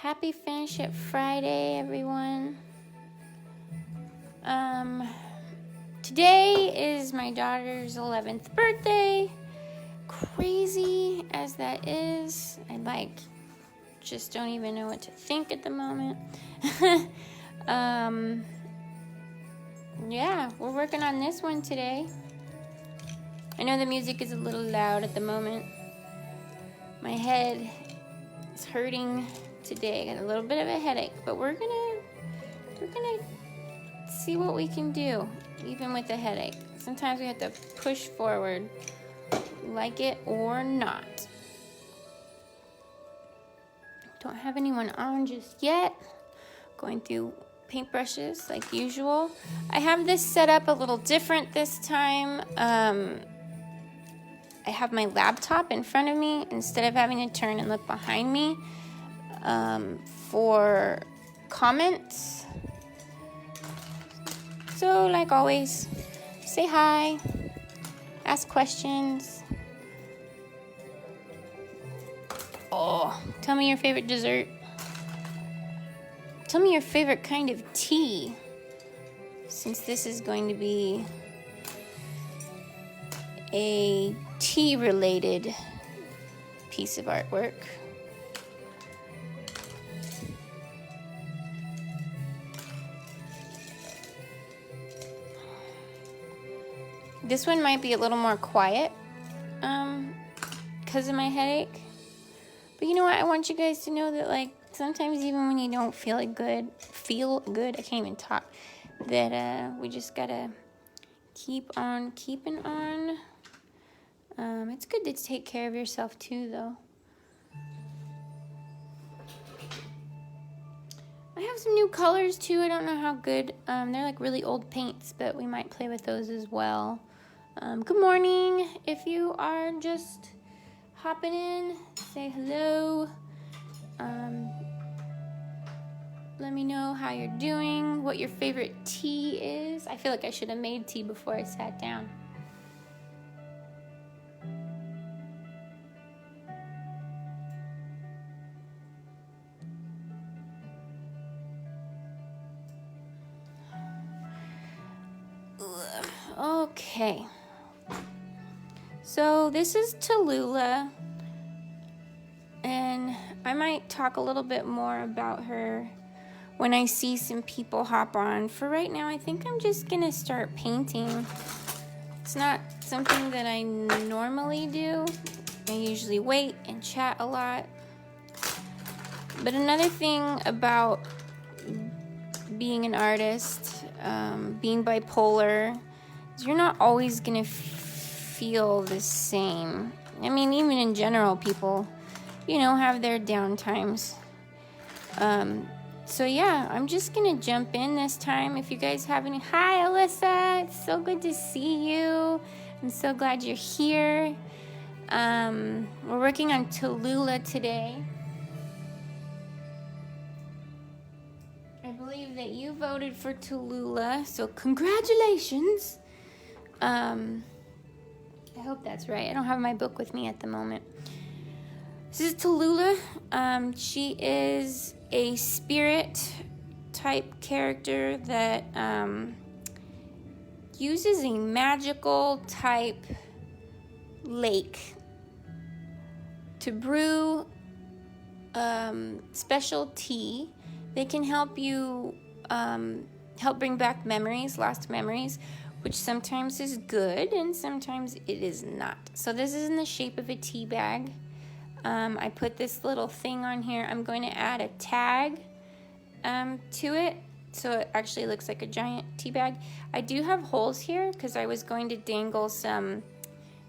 Happy Finish It Friday, everyone. Today is my daughter's 11th birthday. Crazy as that is, I just don't even know what to think at the moment. Yeah, we're working on this one today. I know the music is a little loud at the moment. My head is hurting today. I got a little bit of a headache, but we're gonna see what we can do, even with a headache. Sometimes we have to push forward, like it or not. Don't have anyone on just yet. Going through paintbrushes like usual. I have this set up a little different this time. I have my laptop in front of me instead of having to turn and look behind me for comments. So, like always, say hi, ask questions. Oh, tell me your favorite dessert. Tell me your favorite kind of tea, since this is going to be a tea-related piece of artwork. This one might be a little more quiet because of my headache. But you know what? I want you guys to know that, like, sometimes even when you don't feel good, I can't even talk, that we just gotta keep on keeping on. It's good to take care of yourself too, though. I have some new colors too. I don't know how good. They're like really old paints, but we might play with those as well. Good morning. If you are just hopping in, say hello. Let me know how you're doing, what your favorite tea is. I feel like I should have made tea before I sat down. Okay. So this is Tallulah, and I might talk a little bit more about her when I see some people hop on. For right now, I think I'm just gonna start painting. It's not something that I normally do. I usually wait and chat a lot. But another thing about being an artist, being bipolar, is you're not always gonna feel the same. I mean, even in general, people, have their down times. So yeah, I'm just gonna jump in this time. If you guys have any, hi Alyssa, it's so good to see you. I'm so glad you're here. We're working on Tallulah today. I believe that you voted for Tallulah, so congratulations. I hope that's right. I don't have my book with me at the moment. This is Tallulah. She is a spirit type character that uses a magical type lake to brew special tea that can help you help bring back memories, lost memories, which sometimes is good and sometimes it is not. So this is in the shape of a tea bag. I put this little thing on here. I'm going to add a tag to it, so it actually looks like a giant tea bag. I do have holes here because I was going to dangle some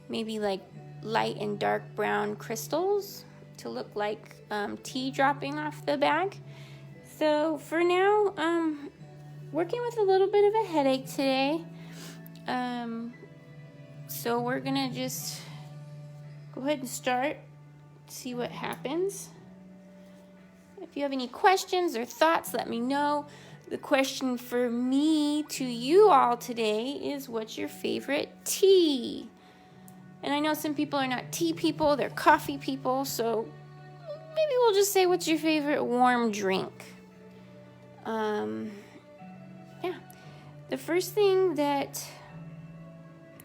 maybe like light and dark brown crystals to look like tea dropping off the bag. So for now, working with a little bit of a headache today. So we're gonna just go ahead and start, see what happens. If you have any questions or thoughts, let me know. The question for me to you all today is, what's your favorite tea? And I know some people are not tea people, they're coffee people, so maybe we'll just say, what's your favorite warm drink? Yeah. The first thing that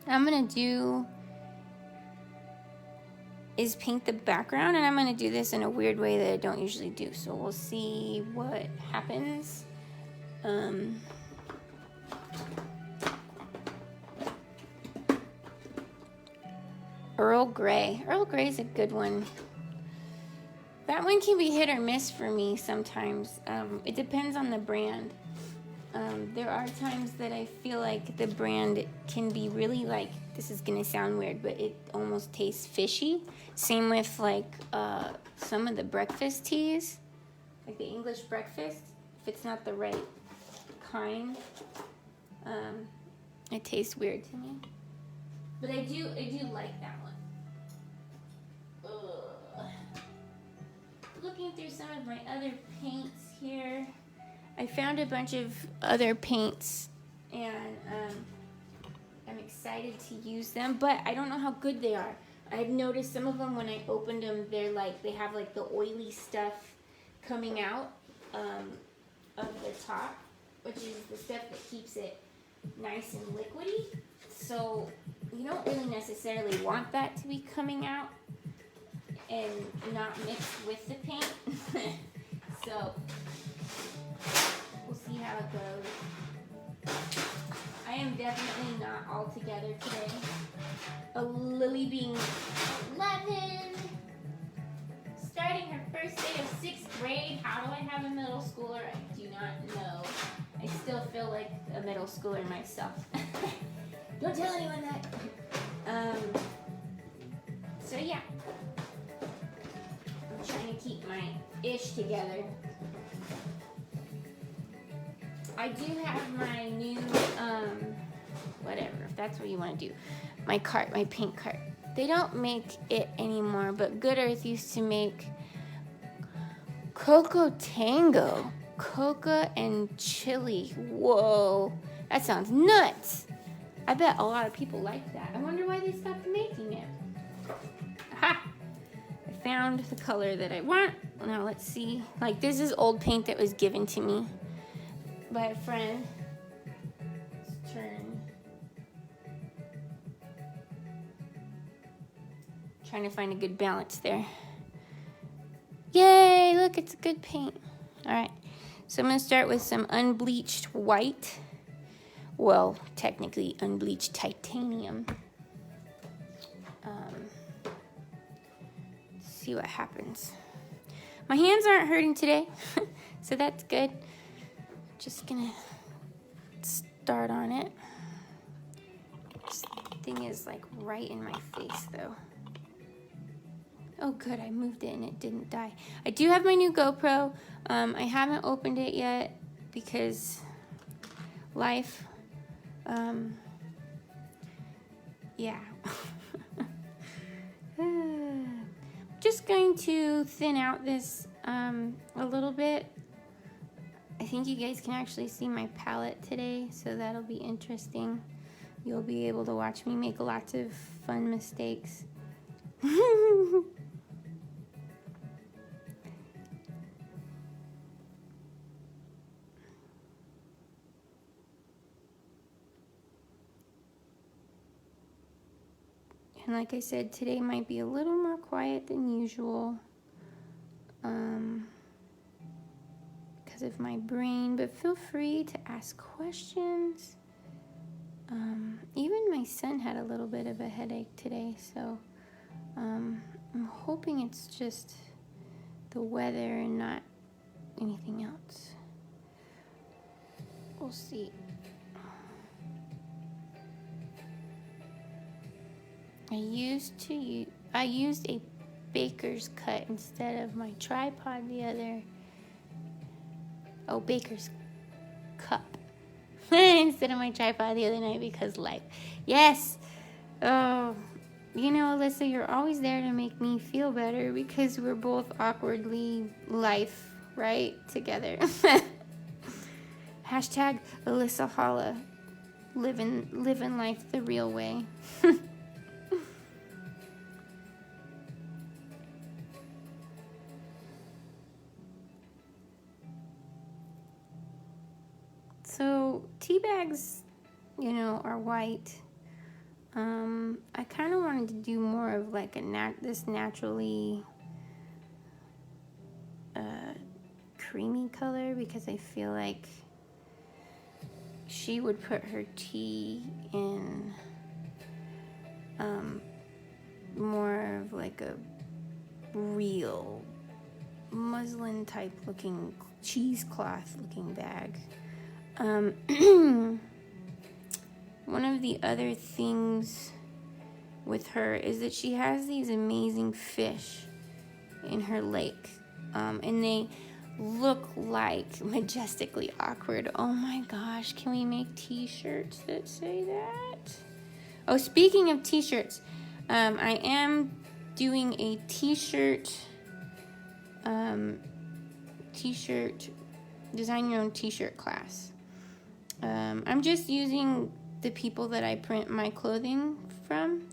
I'm going to do is paint the background, and I'm going to do this in a weird way that I don't usually do. So we'll see what happens. Earl Grey. Earl Grey is a good one. That one can be hit or miss for me sometimes. It depends on the brand. There are times that I feel like the brand can be really like, this is going to sound weird, but it almost tastes fishy. Same with like some of the breakfast teas, like the English breakfast. If it's not the right kind, it tastes weird to me. But I do like that one. Ugh. Looking through some of my other paints here, I found a bunch of other paints, and I'm excited to use them, but I don't know how good they are. I've noticed some of them when I opened them, they have like the oily stuff coming out of the top, which is the stuff that keeps it nice and liquidy. So you don't really necessarily want that to be coming out and not mixed with the paint. So we'll see how it goes. I am definitely not all together today. A Lily being 11, starting her first day of 6th grade. How do I have a middle schooler? I do not know. I still feel like a middle schooler myself. Don't tell anyone that. So yeah, I'm trying to keep my ish together. I do have my new, whatever, if that's what you want to do, my cart, my paint cart. They don't make it anymore, but Good Earth used to make Coco Tango, coca and chili. Whoa, that sounds nuts. I bet a lot of people like that. I wonder why they stopped making it. Ha! I found the color that I want. Now let's see. Like, this is old paint that was given to me by a friend. Let's turn. Trying to find a good balance there. Yay! Look, it's a good paint. All right. So I'm going to start with some unbleached white. Well, technically unbleached titanium. See what happens. My hands aren't hurting today, so that's good. Just gonna start on it. This thing is like right in my face though. Oh good, I moved it and it didn't die. I do have my new GoPro. I haven't opened it yet because life. Yeah. Just going to thin out this a little bit. I think you guys can actually see my palette today, so that'll be interesting. You'll be able to watch me make lots of fun mistakes. And like I said, today might be a little more quiet than usual because of my brain, but feel free to ask questions. Even my son had a little bit of a headache today, so I'm hoping it's just the weather and not anything else. We'll see. I used a baker's cut instead of my tripod the other. Oh, baker's cup instead of my tripod the other night because life. Yes. Oh, you know, Alyssa, you're always there to make me feel better because we're both awkwardly life, right? Together. Hashtag Alyssa Holla. Living life the real way. So tea bags, you know, are white. I kind of wanted to do more of like this naturally creamy color, because I feel like she would put her tea in more of like a real muslin type looking cheesecloth looking bag. One of the other things with her is that she has these amazing fish in her lake, and they look like majestically awkward. Oh my gosh, can we make t-shirts that say that? Oh, speaking of t-shirts, I am doing a t-shirt design your own t-shirt class. I'm just using the people that I print my clothing from.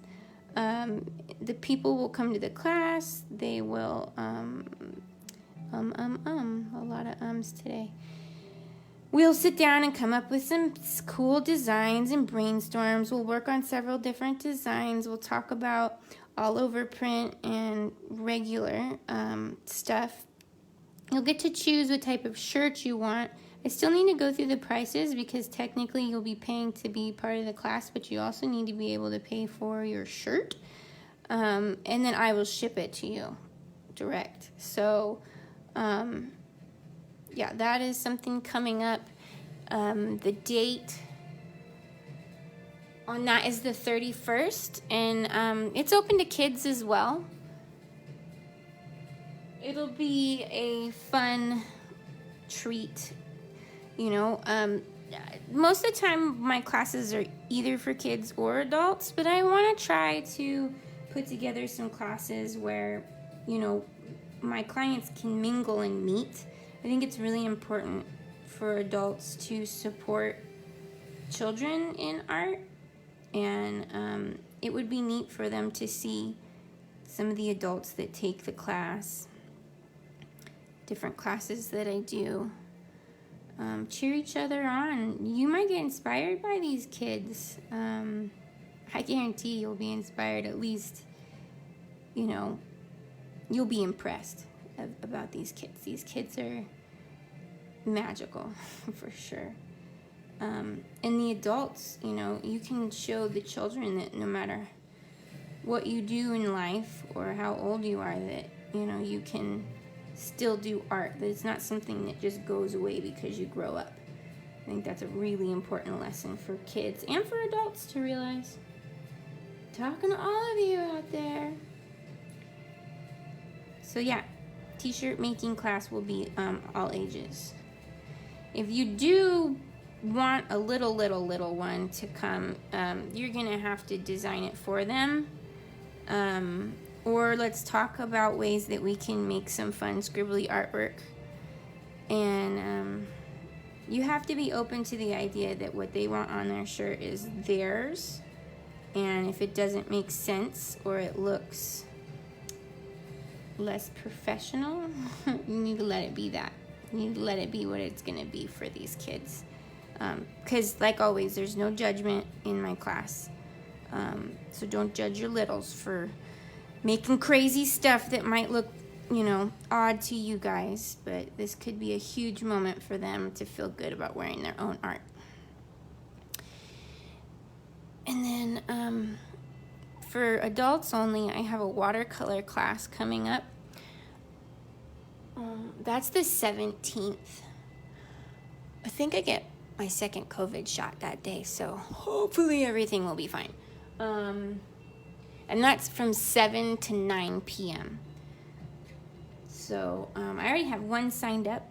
The people will come to the class. They will a lot of ums today. We'll sit down and come up with some cool designs and brainstorms. We'll work on several different designs. We'll talk about all over print and regular stuff. You'll get to choose what type of shirt you want. I still need to go through the prices, because technically you'll be paying to be part of the class, but you also need to be able to pay for your shirt. And then I will ship it to you direct. So, yeah, that is something coming up. The date on that is the 31st, and it's open to kids as well. It'll be a fun treat, you know. Most of the time my classes are either for kids or adults, but I want to try to put together some classes where, you know, my clients can mingle and meet. I think it's really important for adults to support children in art, and it would be neat for them to see some of the adults that take the class, different classes that I do. Cheer each other on. You might get inspired by these kids. I guarantee you'll be inspired. At least, you know, you'll be impressed about these kids. These kids are magical for sure. And the adults, you know, you can show the children that no matter what you do in life or how old you are, that, you know, you can still do art, that it's not something that just goes away because you grow up. I think that's a really important lesson for kids and for adults to realize. Talking to all of you out there. So yeah, t-shirt making class will be all ages. If you do want a little one to come, you're gonna have to design it for them. Or let's talk about ways that we can make some fun scribbly artwork. And you have to be open to the idea that what they want on their shirt is theirs. And if it doesn't make sense or it looks less professional, you need to let it be that. You need to let it be what it's going to be for these kids. Because, like always, there's no judgment in my class. So don't judge your littles for making crazy stuff that might look, you know, odd to you guys. But this could be a huge moment for them to feel good about wearing their own art. And then for adults only, I have a watercolor class coming up. That's the 17th. I think I get my second COVID shot that day, so hopefully everything will be fine. And that's from 7 to 9 p.m. So I already have one signed up,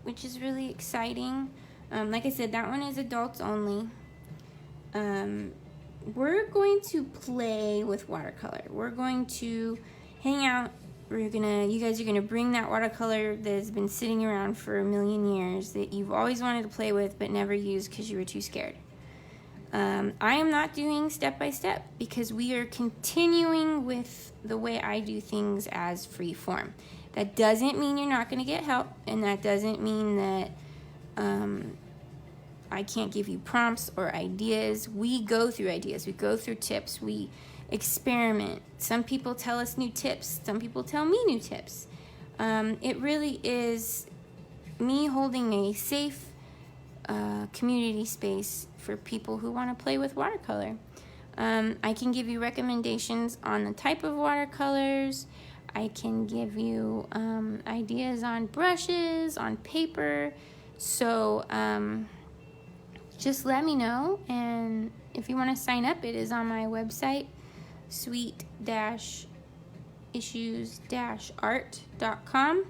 which is really exciting. Like I said, that one is adults only. We're going to play with watercolor. We're going to hang out. You guys are gonna bring that watercolor that has been sitting around for a million years that you've always wanted to play with but never used because you were too scared. I am not doing step by step because we are continuing with the way I do things as free form. That doesn't mean you're not gonna get help, and that doesn't mean that I can't give you prompts or ideas. We go through ideas. We go through tips. We experiment. Some people tell us new tips. Some people tell me new tips. It really is me holding a safe community space for people who want to play with watercolor. I can give you recommendations on the type of watercolors. I can give you ideas on brushes, on paper. So just let me know. And if you want to sign up, it is on my website, sweet-issues-art.com.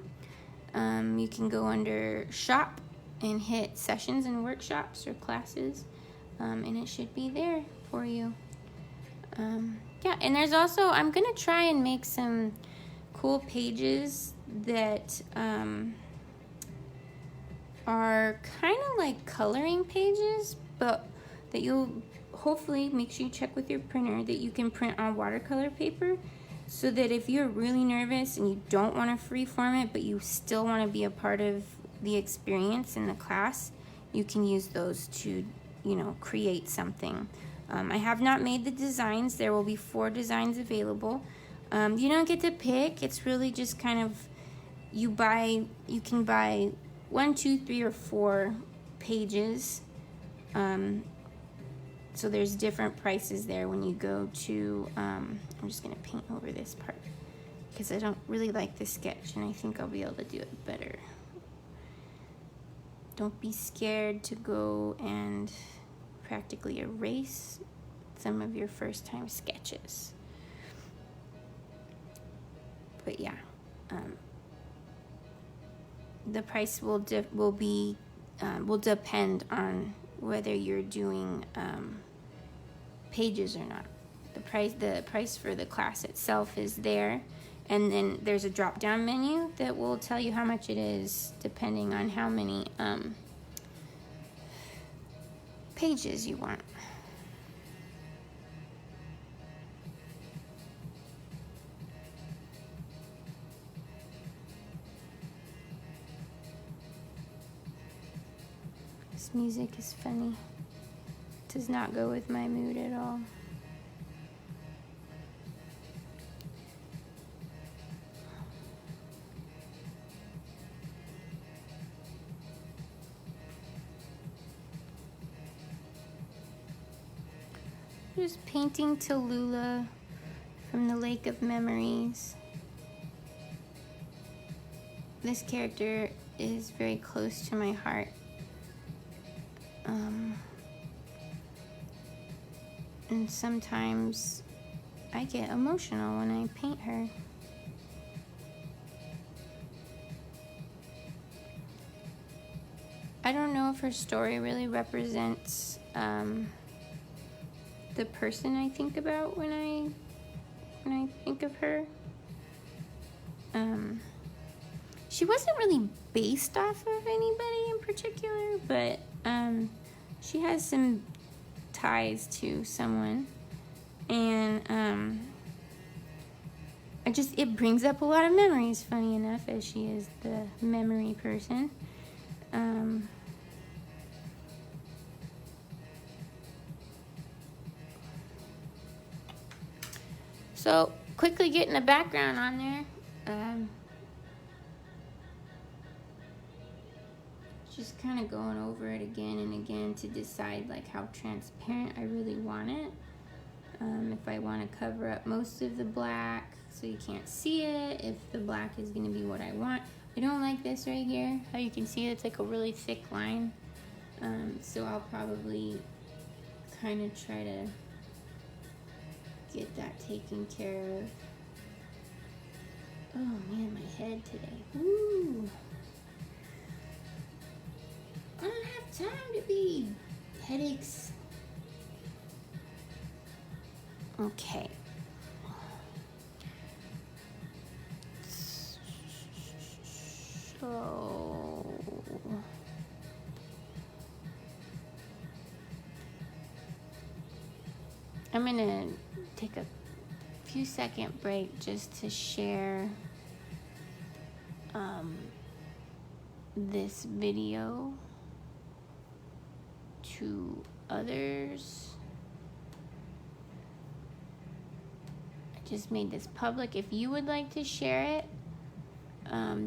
You can go under shop and hit sessions and workshops or classes, and it should be there for you. Yeah, and there's also, I'm going to try and make some cool pages that are kind of like coloring pages, but that you'll hopefully, make sure you check with your printer, that you can print on watercolor paper, so that if you're really nervous and you don't want to freeform it, but you still want to be a part of the experience in the class, you can use those to, you know, create something. I have not made the designs. There will be 4 designs available. You don't get to pick. It's really just kind of, you can buy 1, 2, 3, or 4 pages. So there's different prices there when you go to, I'm just going to paint over this part because I don't really like this sketch, and I think I'll be able to do it better. Don't be scared to go and practically erase some of your first time sketches. But yeah, the price will depend on whether you're doing pages or not. The price for the class itself is there, and then there's a drop down menu that will tell you how much it is depending on how many pages you want. This music is funny. It does not go with my mood at all. Just painting Tallulah from the Lake of Memories. This character is very close to my heart. And sometimes I get emotional when I paint her. I don't know if her story really represents the person I think about when I think of her. She wasn't really based off of anybody in particular, but she has some ties to someone, and it brings up a lot of memories, funny enough, as she is the memory person. So quickly getting the background on there. Just kind of going over it again and again to decide like how transparent I really want it. If I want to cover up most of the black so you can't see it, if the black is going to be what I want. I don't like this right here, how you can see it's like a really thick line. So I'll probably kind of try to get that taken care of. Oh man, my head today. Woo! I don't have time to be headaches. Okay. So I'm gonna take a few second break just to share this video to others. I just made this public. If you would like to share it,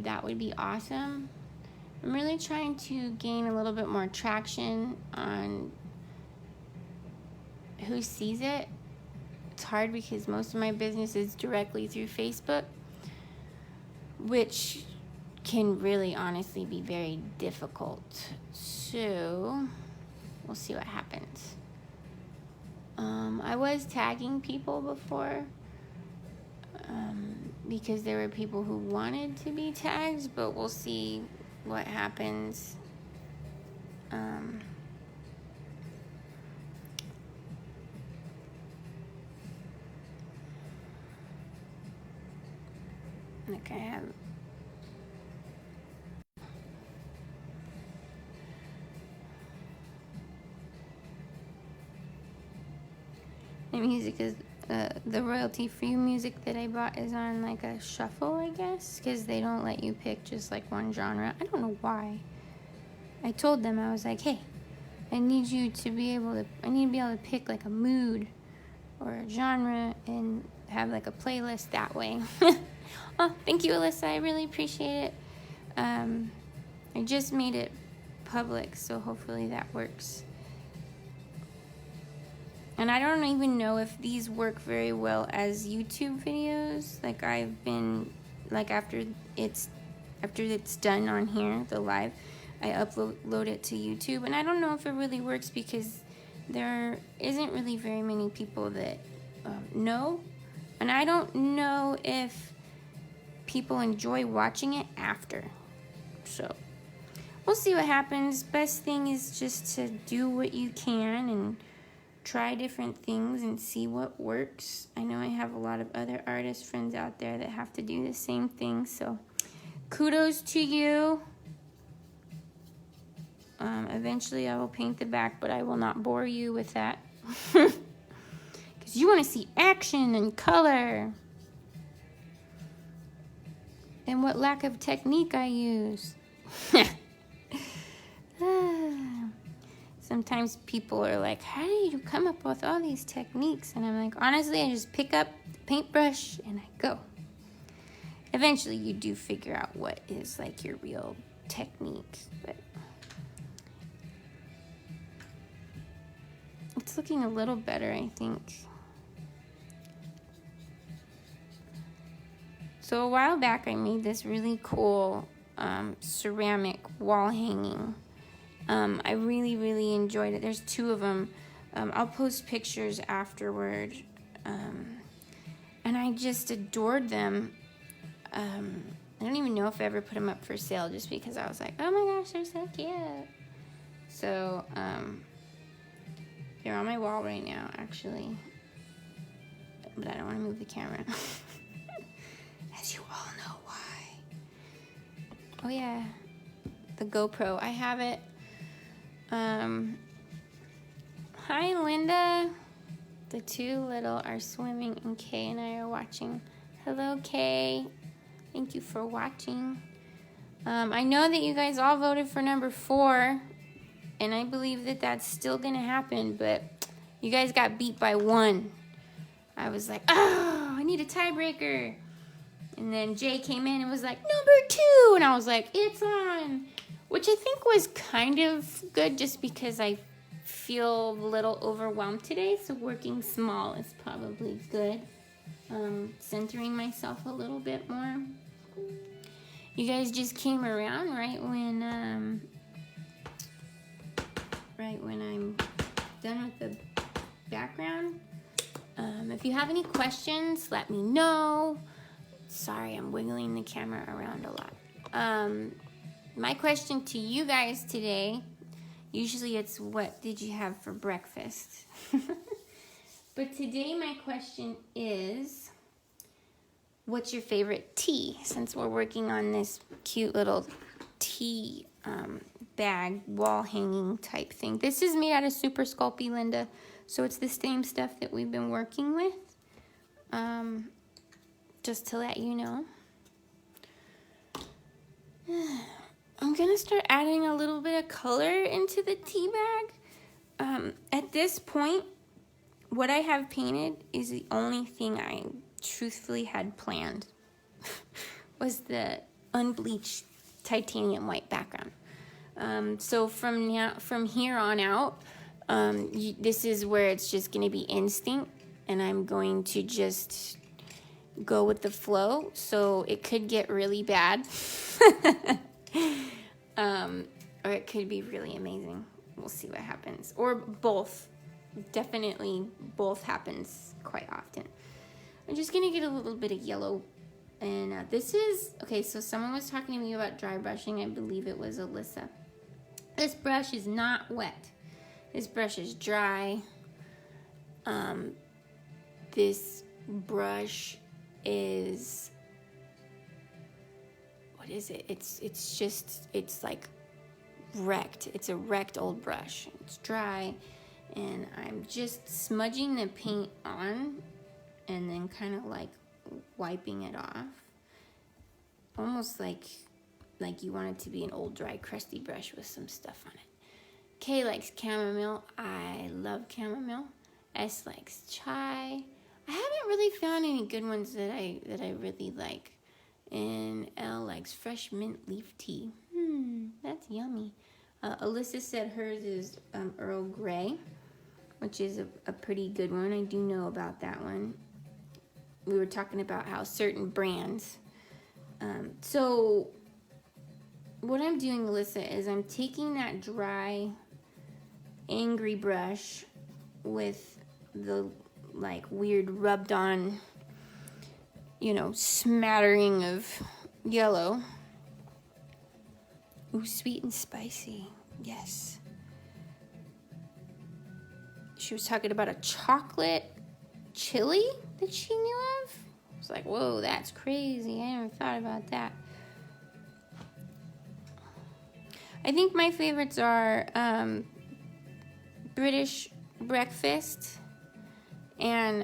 that would be awesome. I'm really trying to gain a little bit more traction on who sees it. It's hard because most of my business is directly through Facebook, which can really honestly be very difficult. So we'll see what happens. I was tagging people before because there were people who wanted to be tagged, but we'll see what happens. Like I have the music is the royalty-free music that I bought is on like a shuffle, I guess, because they don't let you pick just like one genre. I don't know why. I told them, I was like, hey, I need to be able to pick like a mood or a genre and have like a playlist that way. Oh, thank you, Alyssa. I really appreciate it. I just made it public, so hopefully that works. And I don't even know if these work very well as YouTube videos. Like I've been, like after it's done on here, the live, I upload it to YouTube. And I don't know if it really works because there isn't really very many people that know. And I don't know if people enjoy watching it after. So we'll see what happens. Best thing is just to do what you can and try different things and see what works. I know I have a lot of other artist friends out there that have to do the same thing, so kudos to you. Eventually I will paint the back, but I will not bore you with that because you want to see action and color and what lack of technique I use. Sometimes people are like, how do you come up with all these techniques? And I'm like, honestly, I just pick up the paintbrush and I go. Eventually, you do figure out what is like your real technique. But it's looking a little better, I think. So a while back, I made this really cool ceramic wall hanging. I really, really enjoyed it. There's two of them. I'll post pictures afterward. And I just adored them. I don't even know if I ever put them up for sale just because I was like, oh my gosh, they're so cute. So, they're on my wall right now, actually. But I don't want to move the camera. As you all know why. Oh yeah, the GoPro. I have it. Hi, Linda. The two little are swimming, and Kay and I are watching. Hello, Kay. Thank you for watching. I know that you guys all voted for number 4, and I believe that that's still going to happen, but you guys got beat by 1. I was like, oh, I need a tiebreaker. And then Jay came in and was like, number 2. And I was like, it's on. Which I think was kind of good just because I feel a little overwhelmed today. So working small is probably good. Centering myself a little bit more. You guys just came around right when I'm done with the background. If you have any questions, let me know. Sorry, I'm wiggling the camera around a lot. My question to you guys today, usually it's what did you have for breakfast? But today my question is, what's your favorite tea? Since we're working on this cute little tea bag, wall hanging type thing. This is made out of super sculpey, Linda. So it's the same stuff that we've been working with. Just to let you know. I'm going to start adding a little bit of color into the tea bag. At this point, what I have painted is the only thing I truthfully had planned was the unbleached titanium white background. So from here on out, this is where it's just going to be instinct, and I'm going to just go with the flow. So it could get really bad, or it could be really amazing. We'll see what happens, or both. Definitely both happens quite often. I'm just gonna get a little bit of yellow, and this is okay. So someone was talking to me about dry brushing. I believe it was Alyssa. This brush is not wet. This brush is dry. This brush is, what is it? It's like wrecked. It's a wrecked old brush. It's dry, and I'm just smudging the paint on and then kind of like wiping it off. Almost like you want it to be an old, dry, crusty brush with some stuff on it. Kay likes chamomile. I love chamomile. S likes chai. I haven't really found any good ones that I really like. And L likes fresh mint leaf tea. That's yummy. Alyssa said hers is Earl Grey, which is a pretty good one. I do know about that one. We were talking about how certain brands. So what I'm doing, Alyssa, is I'm taking that dry, angry brush with the like weird rubbed on, smattering of yellow. Ooh, sweet and spicy. Yes. She was talking about a chocolate chili that she knew of. I was like, whoa, that's crazy. I never thought about that. I think my favorites are British breakfast, and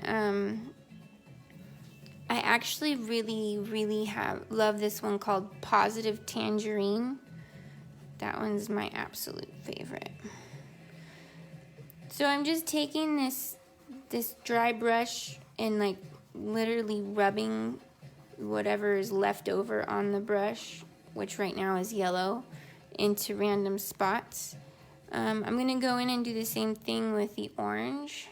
I actually really love this one called Positive Tangerine. That one's my absolute favorite. So I'm just taking this dry brush and like literally rubbing whatever is left over on the brush, which right now is yellow, into random spots. I'm going to go in and do the same thing with the orange.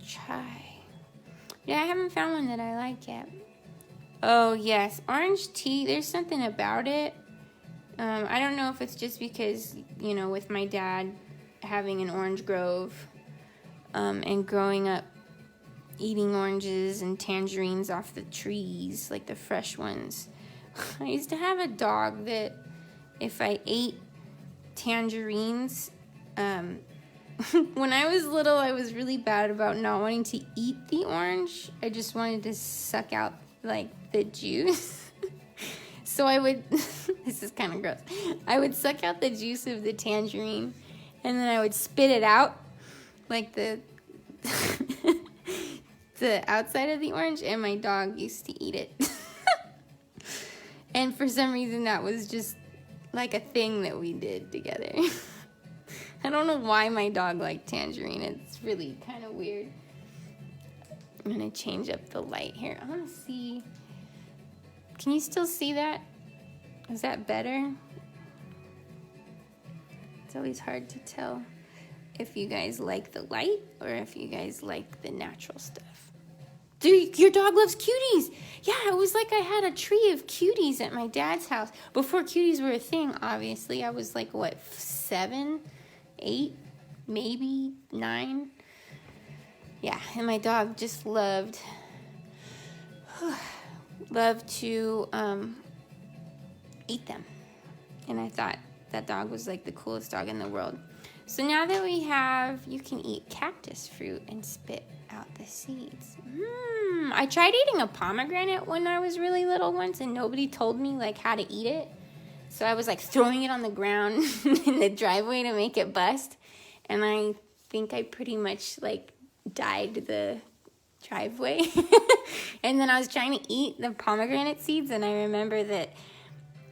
Chai. Yeah, I haven't found one that I like yet. Oh, yes. Orange tea, there's something about it. I don't know if it's just because, with my dad having an orange grove and growing up eating oranges and tangerines off the trees, like the fresh ones. I used to have a dog that if I ate tangerines, when I was little, I was really bad about not wanting to eat the orange. I just wanted to suck out like the juice. So I would, this is kind of gross. I would suck out the juice of the tangerine and then I would spit it out, like the outside of the orange, and my dog used to eat it. And for some reason that was just like a thing that we did together. I don't know why my dog liked tangerine. It's really kind of weird. I'm going to change up the light here. I want to see. Can you still see that? Is that better? It's always hard to tell if you guys like the light or if you guys like the natural stuff. Dude, your dog loves cuties. Yeah, it was like I had a tree of cuties at my dad's house. Before cuties were a thing, obviously. I was like, 7, 8, maybe 9. Yeah, and my dog just loved to eat them. And I thought that dog was like the coolest dog in the world. So now that we have, you can eat cactus fruit and spit out the seeds. I tried eating a pomegranate when I was really little once, and nobody told me like how to eat it. So I was like throwing it on the ground in the driveway to make it bust. And I think I pretty much like dyed the driveway. And then I was trying to eat the pomegranate seeds, and I remember that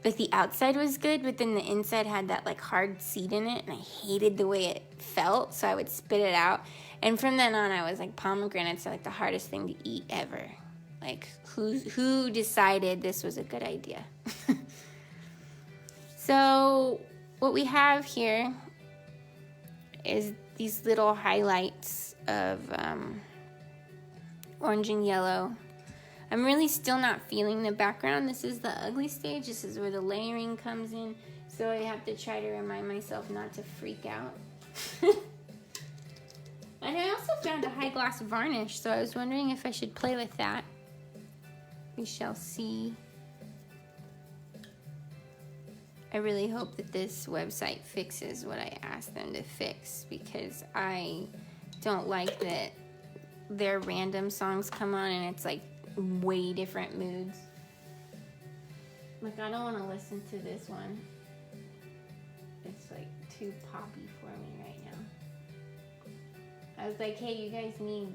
like the outside was good, but then the inside had that like hard seed in it, and I hated the way it felt, so I would spit it out. And from then on, I was like, pomegranates are like the hardest thing to eat ever. Like, who decided this was a good idea? So what we have here is these little highlights of orange and yellow. I'm really still not feeling the background. This is the ugly stage. This is where the layering comes in. So I have to try to remind myself not to freak out. And I also found a high gloss varnish, so I was wondering if I should play with that. We shall see. I really hope that this website fixes what I asked them to fix, because I don't like that their random songs come on and it's like way different moods. Like, I don't want to listen to this one. It's like too poppy for me right now. I was like, hey, you guys need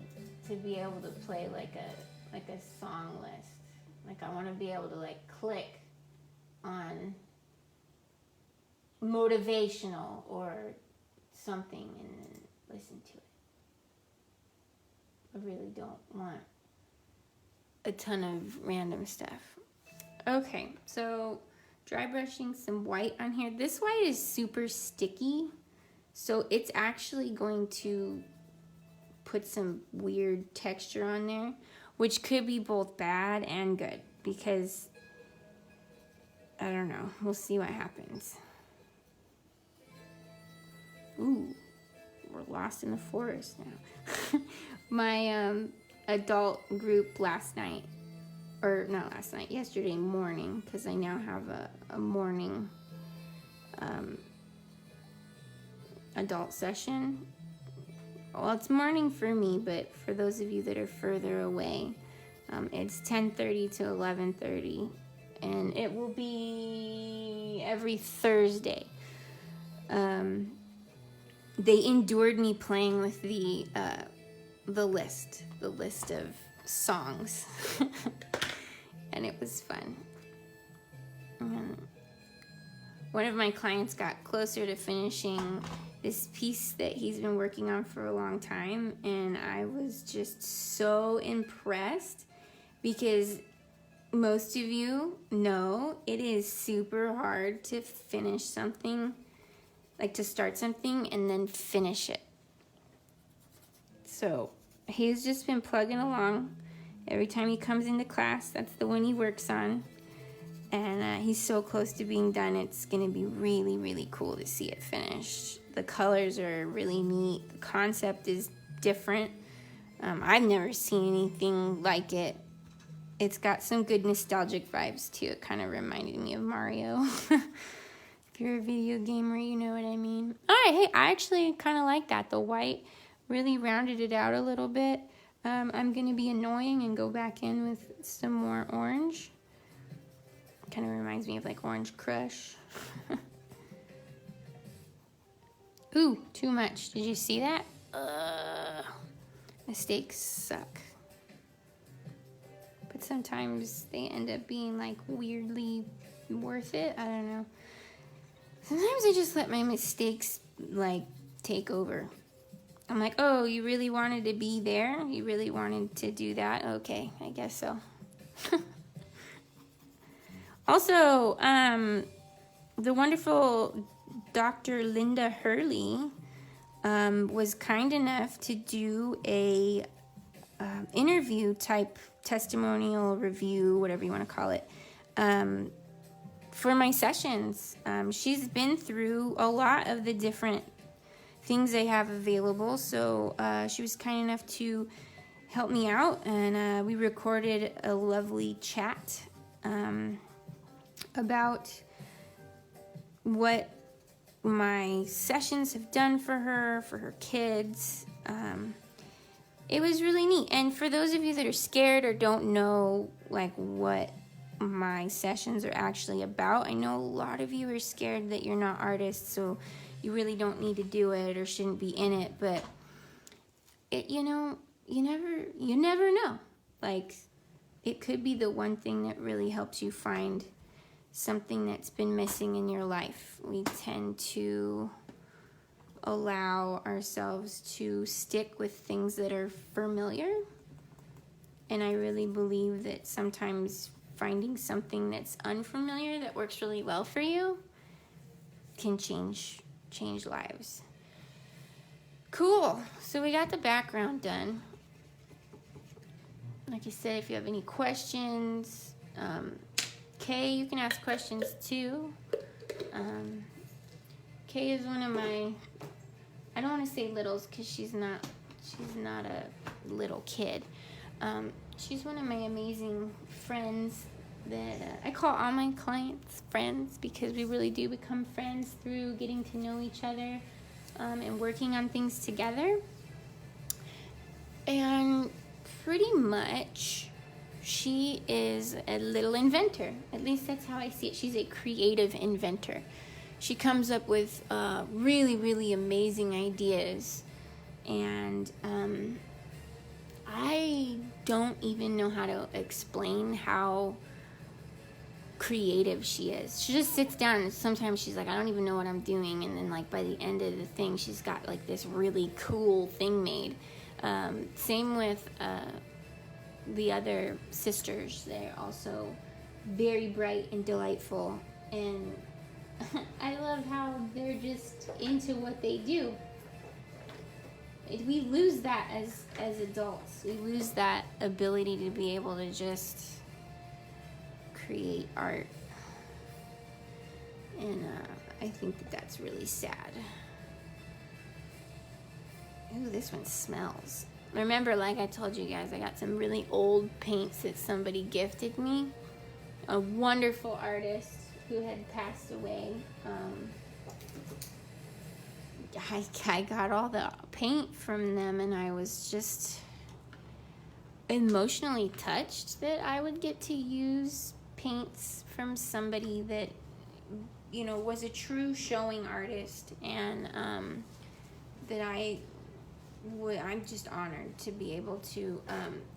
to be able to play like a song list. Like, I want to be able to like click on motivational or something and then listen to it. I really don't want a ton of random stuff. Okay, so dry brushing some white on here. This white is super sticky, so it's actually going to put some weird texture on there, which could be both bad and good, because I don't know. We'll see what happens. Ooh, we're lost in the forest now. My adult group yesterday morning, because I now have a morning adult session. Well, it's morning for me, but for those of you that are further away, it's 10:30 to 11:30, and it will be every Thursday. They endured me playing with the list of songs, and it was fun. One of my clients got closer to finishing this piece that he's been working on for a long time, and I was just so impressed, because most of you know it is super hard to finish something, like to start something and then finish it. So he's just been plugging along. Every time he comes into class, that's the one he works on. And he's so close to being done. It's going to be really, really cool to see it finished. The colors are really neat. The concept is different. I've never seen anything like it. It's got some good nostalgic vibes, too. It kind of reminded me of Mario. If you're a video gamer, you know what I mean. All right, hey, I actually kind of like that. The white really rounded it out a little bit. I'm going to be annoying and go back in with some more orange. Kind of reminds me of like Orange Crush. Ooh, too much. Did you see that? Mistakes suck. But sometimes they end up being like weirdly worth it. I don't know. Sometimes I just let my mistakes like take over. I'm like, oh, you really wanted to be there? You really wanted to do that? Okay, I guess so. Also, the wonderful Dr. Linda Hurley was kind enough to do a interview type testimonial review, whatever you want to call it, for my sessions. She's been through a lot of the different things I have available, so she was kind enough to help me out, and we recorded a lovely chat about what my sessions have done for her kids. It was really neat. And for those of you that are scared or don't know like what my sessions are actually about, I know a lot of you are scared that you're not artists, so you really don't need to do it or shouldn't be in it, but it, you never know. Like, it could be the one thing that really helps you find something that's been missing in your life. We tend to allow ourselves to stick with things that are familiar. And I really believe that sometimes finding something that's unfamiliar that works really well for you can change lives. Cool. So we got the background done. Like I said, if you have any questions, Kay, you can ask questions too. Kay is one of my, I don't want to say littles because she's not a little kid. She's one of my amazing friends that I call all my clients friends, because we really do become friends through getting to know each other and working on things together. And pretty much she is a little inventor. At least that's how I see it. She's a creative inventor. She comes up with really, really amazing ideas. And I don't even know how to explain how creative she is. She just sits down and sometimes she's like, I don't even know what I'm doing. And then like by the end of the thing, she's got like this really cool thing made. Same with the other sisters. They're also very bright and delightful. And I love how they're just into what they do. We lose that as adults. We lose that ability to be able to just create art. And I think that that's really sad. Ooh, this one smells. Remember, like I told you guys, I got some really old paints that somebody gifted me. A wonderful artist who had passed away. I got all the paint from them, and I was just emotionally touched that I would get to use paints from somebody that, you know, was a true showing artist, and that I'm just honored to be able to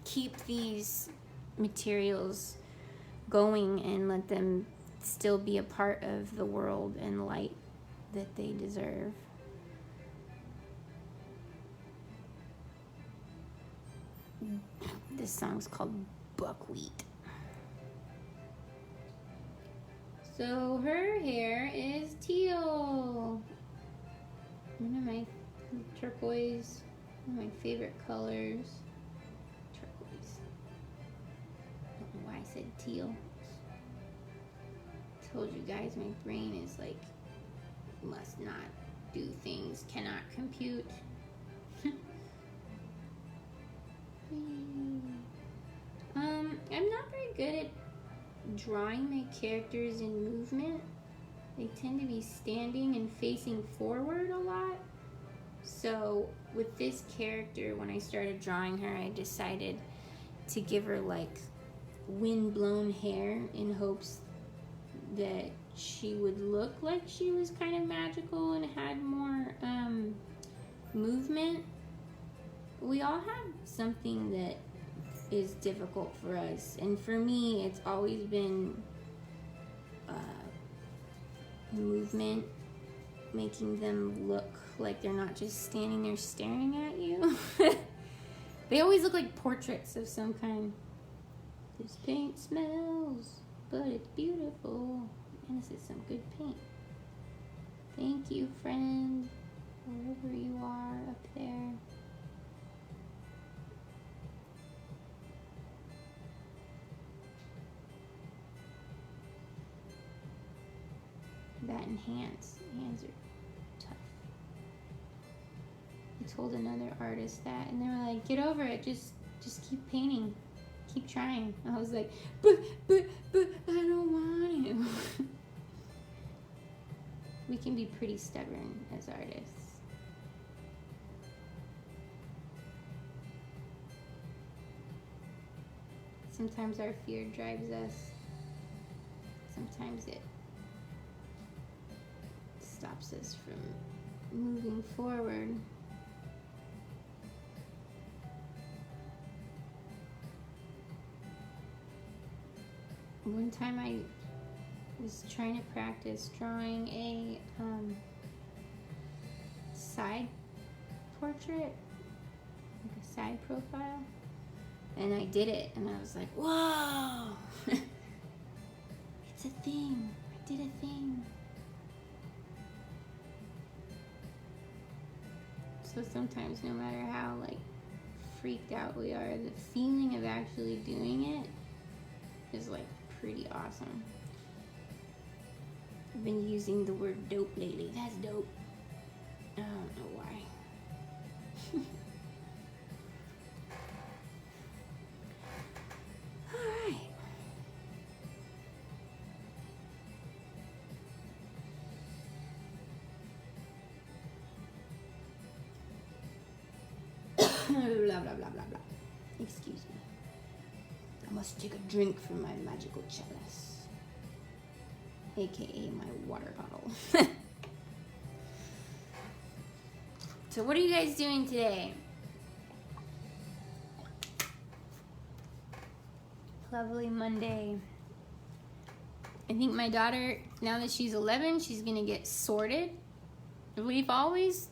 keep these materials going and let them still be a part of the world and light that they deserve. This song's called Buckwheat. So her hair is teal. One of my turquoise, one of my favorite colors. Turquoise. I don't know why I said teal. Told you guys my brain is like, must not do things, cannot compute. I'm not very good at drawing my characters in movement. They tend to be standing and facing forward a lot. So with this character, when I started drawing her, I decided to give her like wind-blown hair in hopes that she would look like she was kind of magical and had more movement. We all have something that is difficult for us, and for me it's always been movement, making them look like they're not just standing there staring at you. They always look like portraits of some kind. This paint smells, but it's beautiful, and this is some good paint. Thank you, friend, wherever you are up there. That hands are tough. I told another artist that, and they were like, get over it, just keep painting, keep trying. I was like, but I don't want to. We can be pretty stubborn as artists. Sometimes our fear drives us. Sometimes it stops us from moving forward. One time I was trying to practice drawing a side portrait, like a side profile, and I did it, and I was like, whoa. It's a thing. I did a thing. So sometimes, no matter how like freaked out we are, the feeling of actually doing it is like pretty awesome. I've been using the word dope lately. That's dope. I don't know why. Alright. Blah, blah, blah, blah, blah. Excuse me. I must take a drink from my magical chalice, aka my water bottle. So what are you guys doing today? Lovely Monday. I think my daughter, now that she's 11, she's gonna get sorted. We've always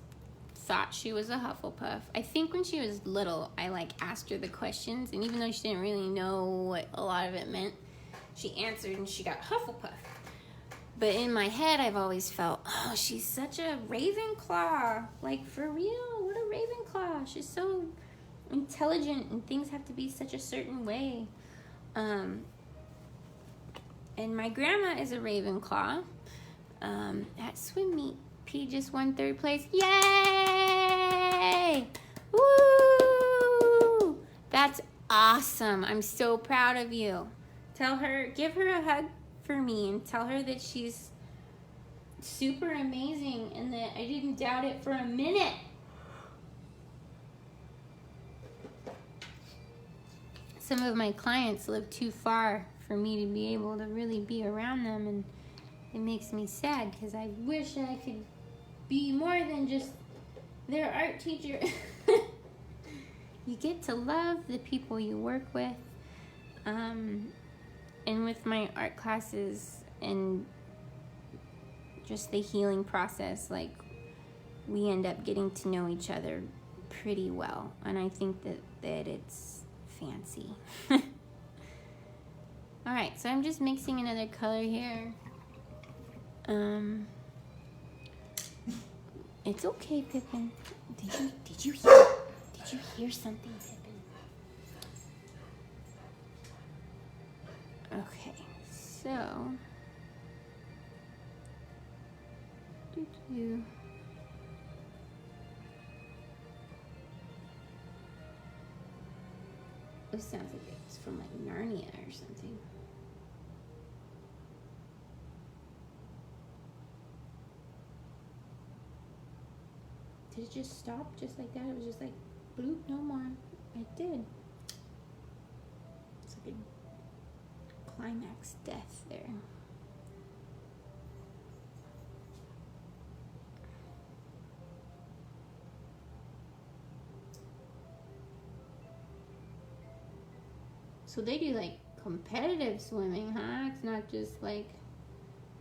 thought she was a Hufflepuff. I think when she was little, I like asked her the questions, and even though she didn't really know what a lot of it meant, she answered and she got Hufflepuff. But in my head, I've always felt, oh, she's such a Ravenclaw. Like, for real, what a Ravenclaw. She's so intelligent, and things have to be such a certain way. And my grandma is a Ravenclaw. At swim meet, P just won 3rd place. Yay! Woo! That's awesome. I'm so proud of you. Tell her, give her a hug for me, and tell her that she's super amazing and that I didn't doubt it for a minute. Some of my clients live too far for me to be able to really be around them, and it makes me sad because I wish I could be more than just their art teacher. You get to love the people you work with. And with my art classes and just the healing process, like, we end up getting to know each other pretty well. And I think that it's fancy. Alright, so I'm just mixing another color here. It's okay, Pippin. Did you hear something, Pippin? Okay, so this sounds like it's from like Narnia or something. Did it just stop just like that? It was just like bloop, no more. It did. It's like a climax death there. So they do like competitive swimming, huh? It's not just like,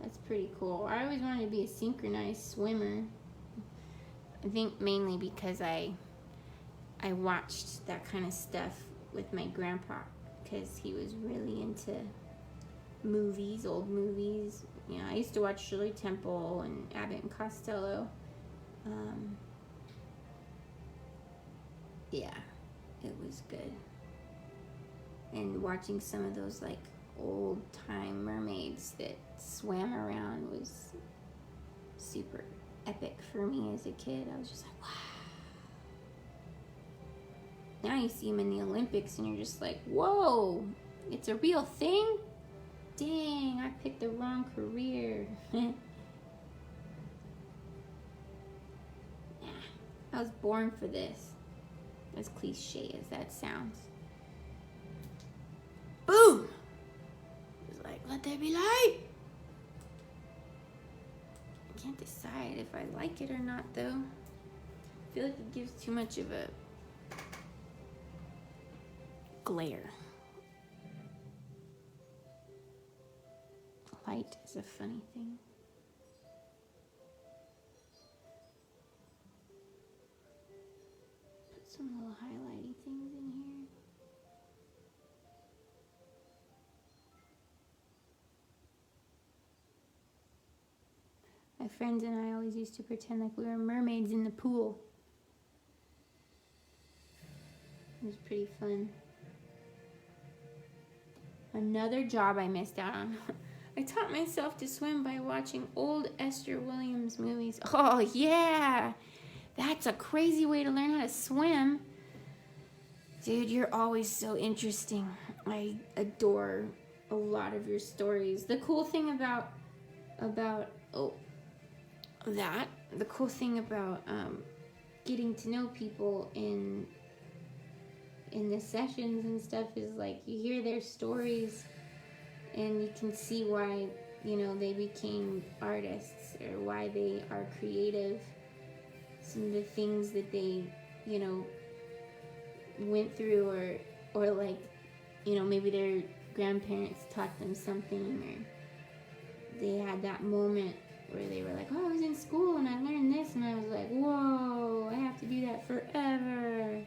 that's pretty cool. I always wanted to be a synchronized swimmer. I think mainly because I watched that kind of stuff with my grandpa, because he was really into movies, old movies. You know, I used to watch Shirley Temple and Abbott and Costello. Yeah, it was good. And watching some of those like old time mermaids that swam around was super epic for me as a kid. I was just like, wow. Now you see them in the Olympics and you're just like, whoa, it's a real thing? Dang, I picked the wrong career. Nah, I was born for this. As cliche as that sounds. Boom! It's like, let there be light. I can't decide if I like it or not, though. I feel like it gives too much of a glare. Height is a funny thing. Put some little highlighty things in here. My friends and I always used to pretend like we were mermaids in the pool. It was pretty fun. Another job I missed out on. I taught myself to swim by watching old Esther Williams movies. Oh yeah, that's a crazy way to learn how to swim. Dude, you're always so interesting. I adore a lot of your stories. The cool thing about getting to know people in the sessions and stuff is like you hear their stories and you can see why, you know, they became artists or why they are creative. Some of the things that they, you know, went through or like, you know, maybe their grandparents taught them something or they had that moment where they were like, oh, I was in school and I learned this and I was like, whoa, I have to do that forever.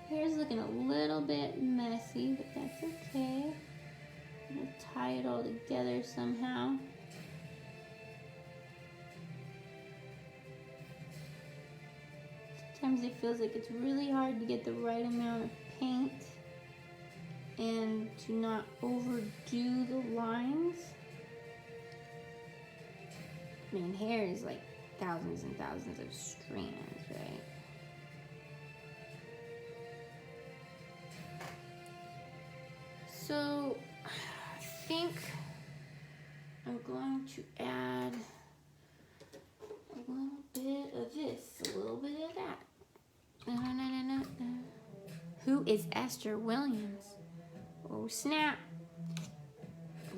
Hair's looking a little bit messy, but that's okay. I'm gonna tie it all together somehow. Sometimes it feels like it's really hard to get the right amount of paint and to not overdo the lines. I mean, hair is like thousands and thousands of strands, right? So, I think I'm going to add a little bit of this, a little bit of that. Who is Esther Williams? Oh snap!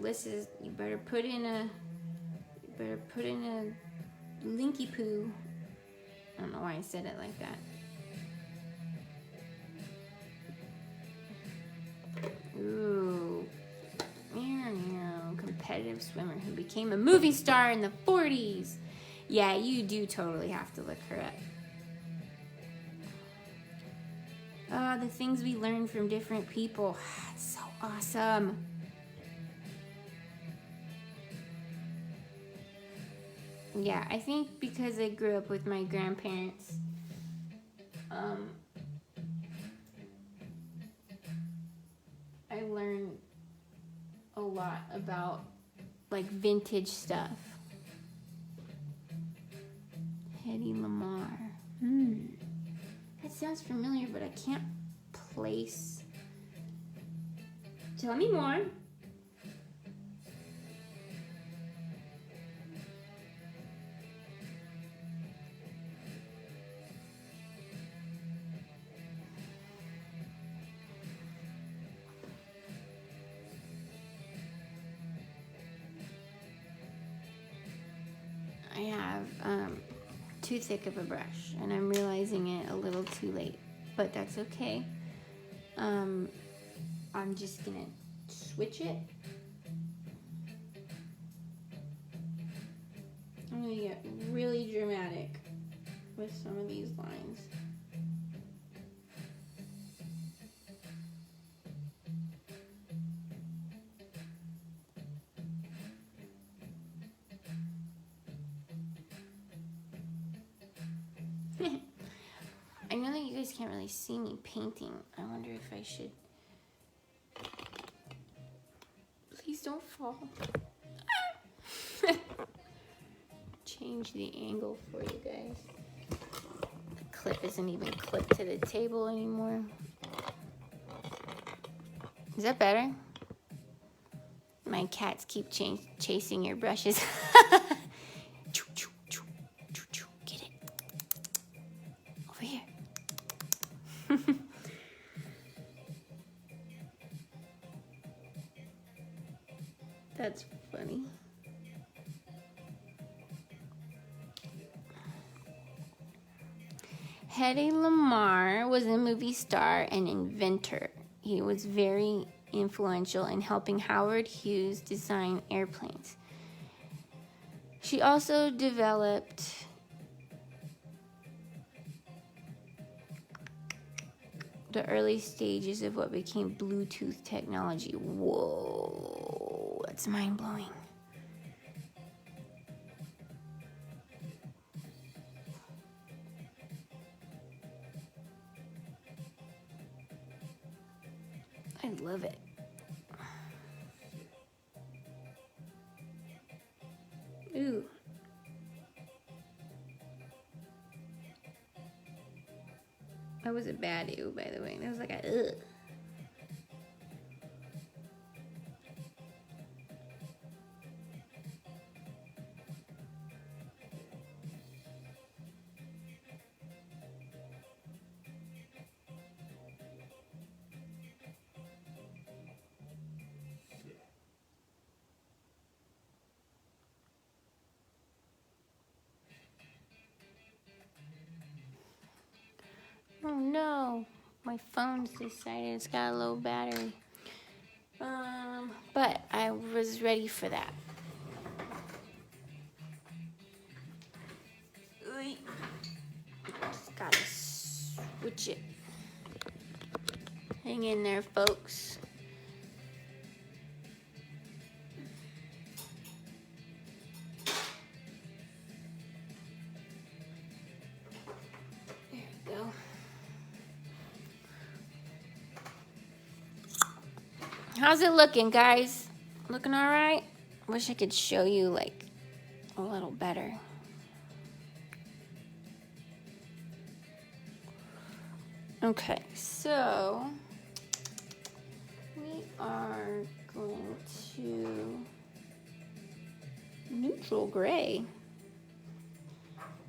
This is, you better put in a linky poo. I don't know why I said it like that. Ooh, competitive swimmer who became a movie star in the 40s. Yeah, you do totally have to look her up. The things we learn from different people. It's so awesome. Yeah, I think because I grew up with my grandparents, I learned a lot about like vintage stuff. Hedy Lamarr. That sounds familiar, but I can't place. Tell me more. I have too thick of a brush, and I'm realizing it a little too late, but that's okay. I'm just gonna switch it. I'm gonna get really dramatic with some of these lines. I know that you guys can't really see me painting. I wonder if I should... Please don't fall. Change the angle for you guys. The clip isn't even clipped to the table anymore. Is that better? My cats keep chasing your brushes. Get it. Over here. That's funny. Hedy Lamarr was a movie star and inventor. He was very influential in helping Howard Hughes design airplanes. She also developed the early stages of what became Bluetooth technology. Whoa, that's mind-blowing. I love it. Ooh. That was a bad ew, by the way. That was like a ugh. Oh no, my phone's decided it's got a low battery. But I was ready for that. Just gotta switch it. Hang in there, folks. There we go. How's it looking, guys? Looking all right? Wish I could show you like a little better. Okay, so we are going to neutral gray.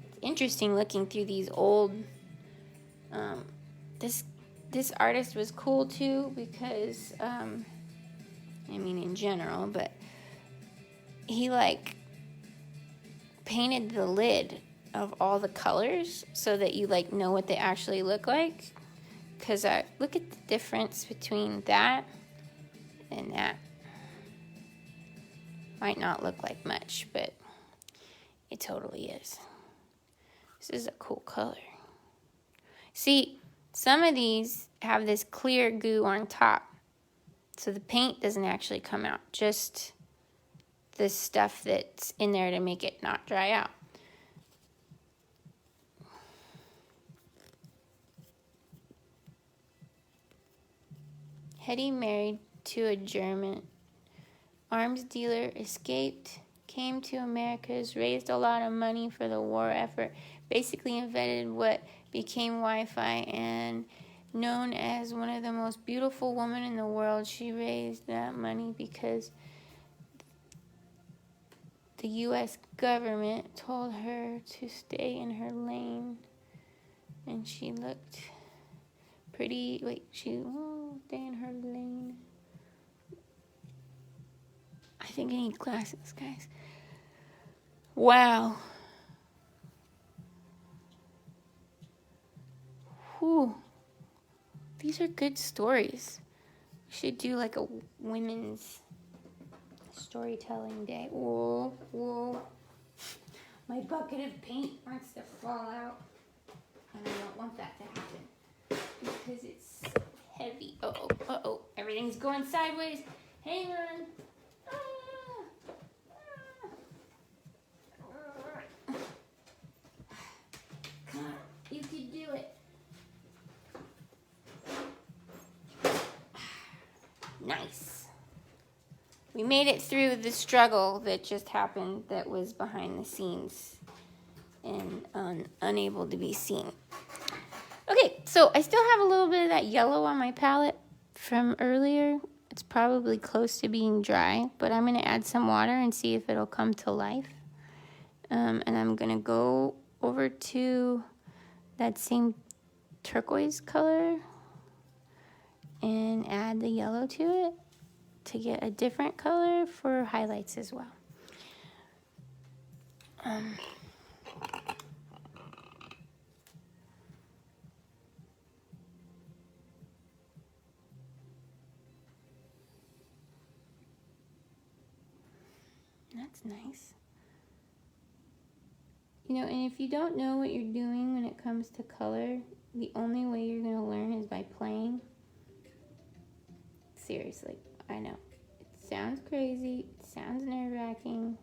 It's interesting looking through these old. This artist was cool too because I mean in general, but he like painted the lid of all the colors so that you like know what they actually look like. Because look at the difference between that and that. Might not look like much, but it totally is. This is a cool color. See, some of these have this clear goo on top. So the paint doesn't actually come out. Just the stuff that's in there to make it not dry out. Hetty married to a German arms dealer, escaped, came to Americas, raised a lot of money for the war effort, basically invented what became Wi-Fi, and known as one of the most beautiful women in the world. She raised that money because the U.S. government told her to stay in her lane, and she looked pretty. Stay in her lane. I think I need glasses, guys. Wow. Whew. These are good stories. We should do like a women's storytelling day. Whoa, whoa. My bucket of paint wants to fall out. And I don't want that to happen because it's so heavy. Uh-oh, uh-oh. Everything's going sideways. Hang on. Come on, you can do it. Nice. We made it through the struggle that just happened that was behind the scenes and unable to be seen. Okay, so I still have a little bit of that yellow on my palette from earlier. It's probably close to being dry, but I'm going to add some water and see if it'll come to life. And I'm going to go over to that same turquoise color and add the yellow to it to get a different color for highlights as well. That's nice. You know, and if you don't know what you're doing when it comes to color, the only way you're going to learn is by playing. Seriously, I know. It sounds crazy. It sounds nerve-wracking.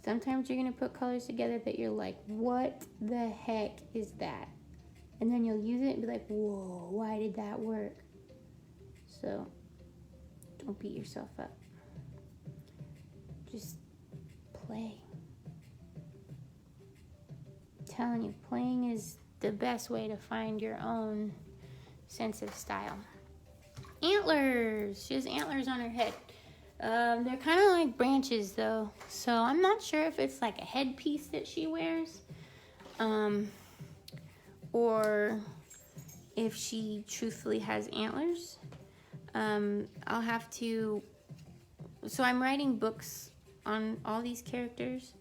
Sometimes you're going to put colors together that you're like, what the heck is that? And then you'll use it and be like, whoa, why did that work? So, don't beat yourself up. Just play. I'm telling you, playing is the best way to find your own sense of style. Antlers. She has antlers on her head. They're kind of like branches though, so I'm not sure if it's like a headpiece that she wears, or if she truthfully has antlers. I'll have to, so I'm writing books on all these characters,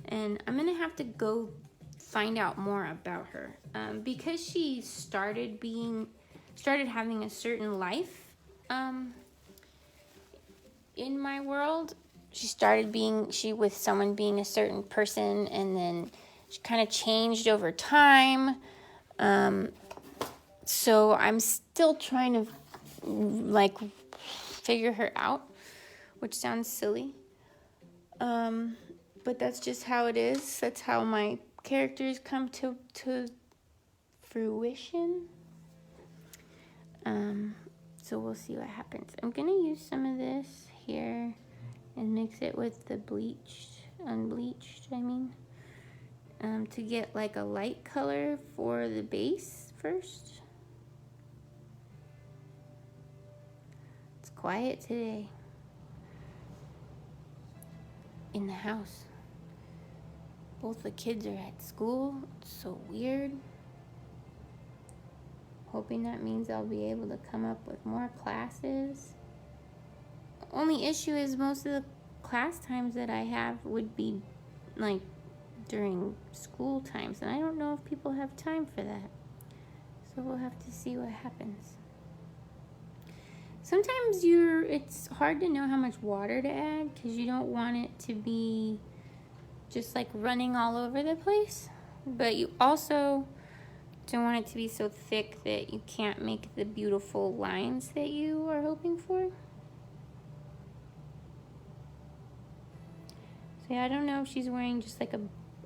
and I'm gonna have to go find out more about her, because she started having a certain life in my world. She started with someone being a certain person, and then she kind of changed over time. So I'm still trying to like figure her out, which sounds silly. But that's just how it is. That's how my characters come to fruition. So we'll see what happens. I'm gonna use some of this here and mix it with the unbleached, to get like a light color for the base first. It's quiet today in the house. Both the kids are at school. It's so weird. Hoping that means I'll be able to come up with more classes. Only issue is most of the class times that I have would be like during school times, and I don't know if people have time for that. So we'll have to see what happens. Sometimes it's hard to know how much water to add because you don't want it to be just like running all over the place, but you also don't want it to be so thick that you can't make the beautiful lines that you are hoping for. So yeah, I don't know if she's wearing just like a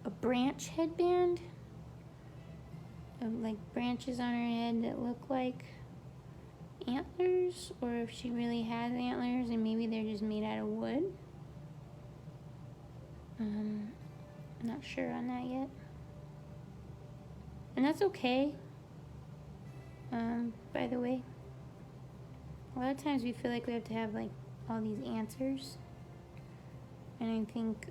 branch headband, like branches on her head that look like antlers, or if she really has antlers and maybe they're just made out of wood. I'm not sure on that yet. And that's okay. By the way, a lot of times we feel like we have to have like all these answers, and I think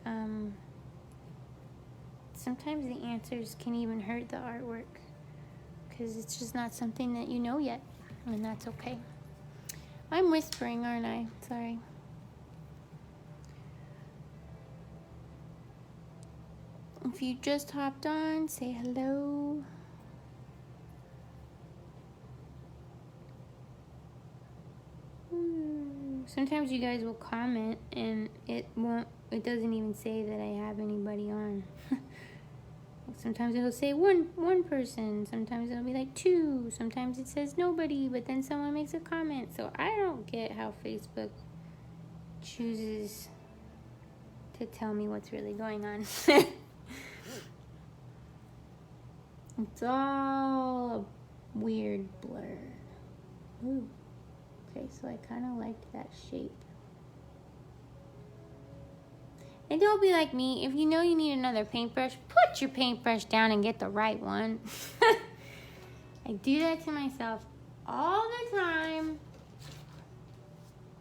sometimes the answers can even hurt the artwork because it's just not something that you know yet, and that's okay. I'm whispering, aren't I? Sorry. If you just hopped on, say hello. Sometimes you guys will comment and it doesn't even say that I have anybody on. Sometimes it'll say one person, sometimes it'll be like 2, sometimes it says nobody, but then someone makes a comment. So I don't get how Facebook chooses to tell me what's really going on. It's all a weird blur. Ooh. Okay, so I kind of liked that shape. And don't be like me. If you know you need another paintbrush, put your paintbrush down and get the right one. I do that to myself all the time.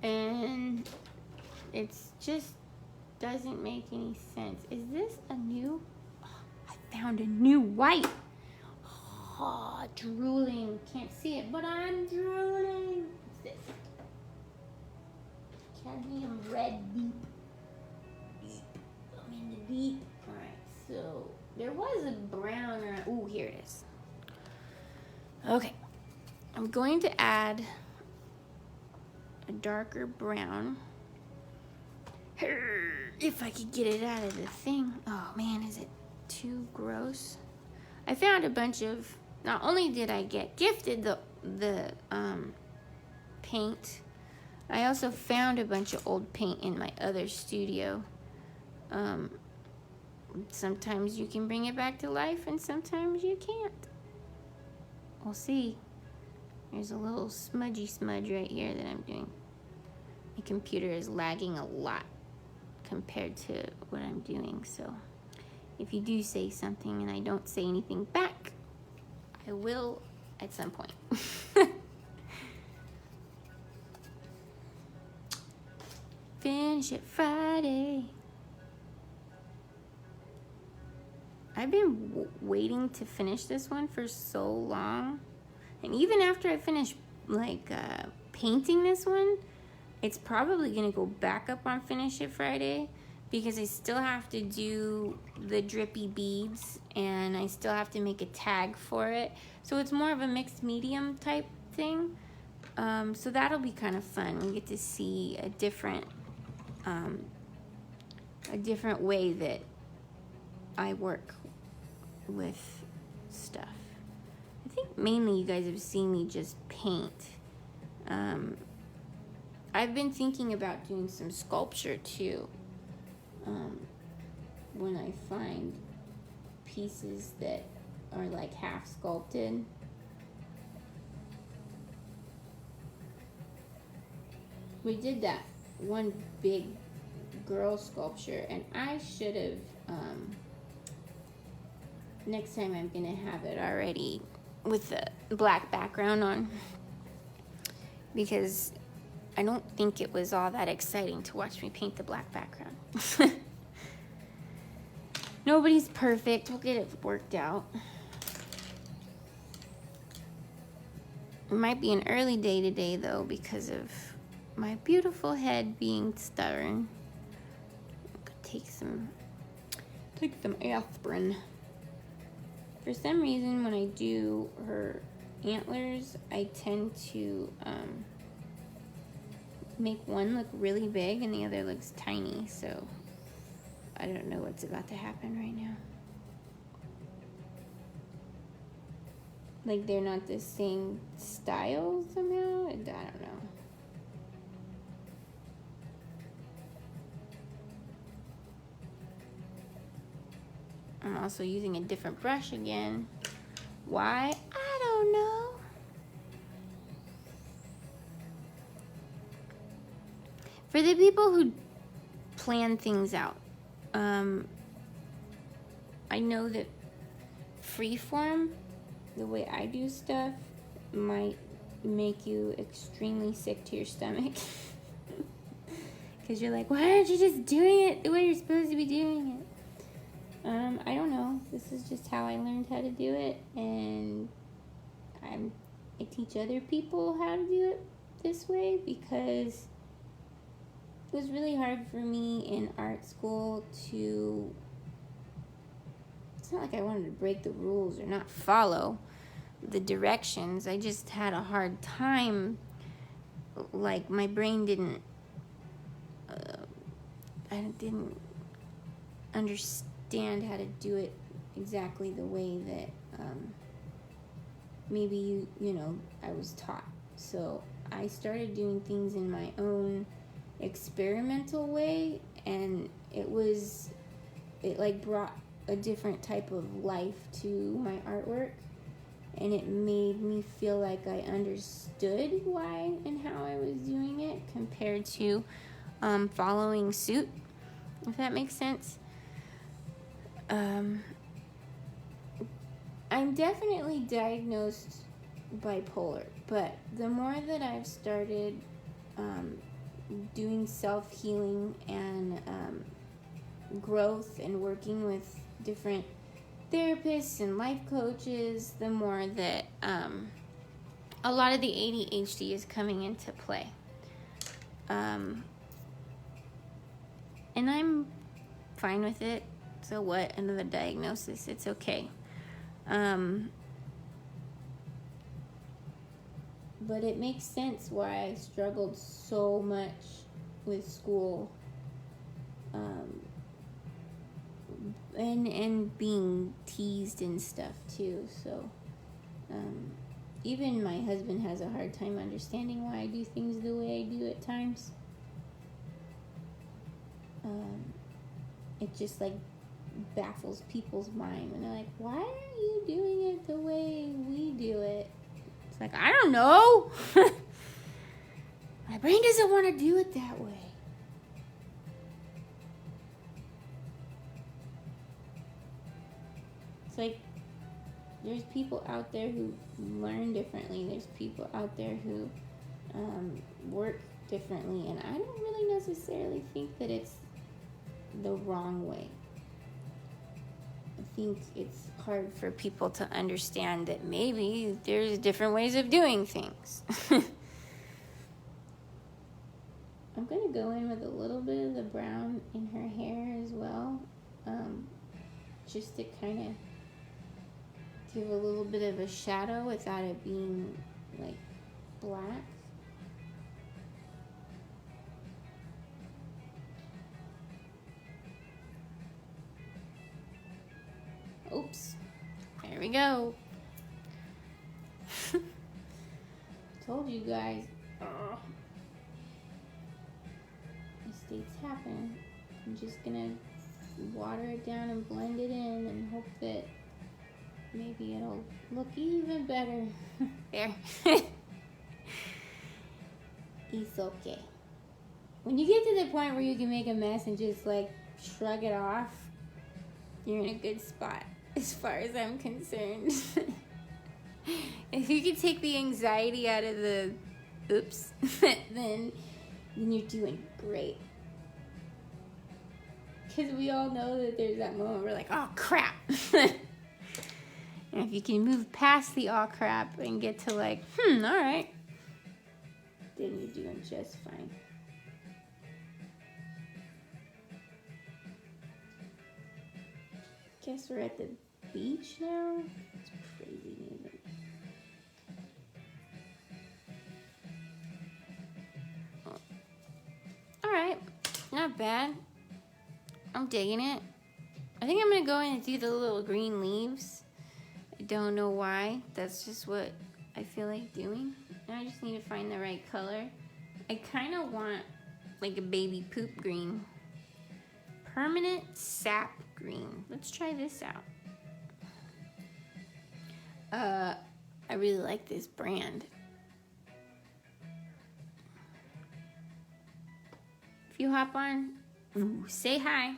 And it's just doesn't make any sense. Is this a new? Oh, I found a new white. Oh, drooling. Can't see it, but I'm drooling. What's this? Cadmium red deep. I'm in the deep. Alright, so there was a brown. Ooh, here it is. Okay. I'm going to add a darker brown If I could get it out of the thing. Oh man, is it too gross? I found a bunch of, not only did I get gifted the paint, I also found a bunch of old paint in my other studio. Sometimes you can bring it back to life and sometimes you can't. We'll see. There's a little smudge right here that I'm doing. My computer is lagging a lot compared to what I'm doing, so if you do say something and I don't say anything back, I will at some point. Finish it Friday. I've been waiting to finish this one for so long, and even after I finish painting this one, it's probably gonna go back up on Finish It Friday because I still have to do the drippy beads and I still have to make a tag for it. So it's more of a mixed medium type thing. So that'll be kind of fun. We get to see a different way that I work with stuff. I think mainly you guys have seen me just paint. I've been thinking about doing some sculpture too. When I find pieces that are like half sculpted. We did that one big girl sculpture, and I should have, next time I'm gonna have it already with the black background on, because I don't think it was all that exciting to watch me paint the black background. Nobody's perfect. We'll get it worked out. It might be an early day today, though, because of my beautiful head being stubborn. Take some aspirin. For some reason, when I do her antlers, I tend to make one look really big and the other looks tiny, so I don't know what's about to happen right now. Like they're not the same style somehow? I don't know. I'm also using a different brush again. Why? I don't know. For the people who plan things out, I know that freeform, the way I do stuff, might make you extremely sick to your stomach. Because you're like, why aren't you just doing it the way you're supposed to be doing it? I don't know. This is just how I learned how to do it, and I teach other people how to do it this way because it was really hard for me in art school to, it's not like I wanted to break the rules or not follow the directions. I just had a hard time, like my brain didn't understand how to do it exactly the way that maybe you know I was taught. So I started doing things in my own experimental way, and it like brought a different type of life to my artwork, and it made me feel like I understood why and how I was doing it compared to following suit, if that makes sense. I'm definitely diagnosed bipolar, but the more that I've started doing self-healing and growth and working with different therapists and life coaches, the more that a lot of the ADHD is coming into play. And I'm fine with it. So what? Another diagnosis. It's okay. But it makes sense why I struggled so much with school and being teased and stuff too. So even my husband has a hard time understanding why I do things the way I do at times. It just like baffles people's mind when they're like, why are you doing it the way we do it? It's like, I don't know. My brain doesn't want to do it that way. It's like there's people out there who learn differently. There's people out there who work differently, and I don't really necessarily think that it's the wrong way. I think it's hard for people to understand that maybe there's different ways of doing things. I'm going to go in with a little bit of the brown in her hair as well, just to kind of give a little bit of a shadow without it being like black. Oops, there we go. Told you guys. Mistakes happen. I'm just gonna water it down and blend it in and hope that maybe it'll look even better. There. It's okay. When you get to the point where you can make a mess and just like shrug it off, you're in a good spot as far as I'm concerned. If you can take the anxiety out of the oops, then you're doing great. Because we all know that there's that moment where we're like, oh crap. And if you can move past the oh crap and get to like, all right, then you're doing just fine. Guess we're at the beach now. It's crazy music. Alright, not bad. I'm digging it. I think I'm going to go in and do the little green leaves. I don't know why. That's just what I feel like doing. And I just need to find the right color. I kind of want like a baby poop green. Permanent sap green. Let's try this out. I really like this brand. If you hop on, say hi.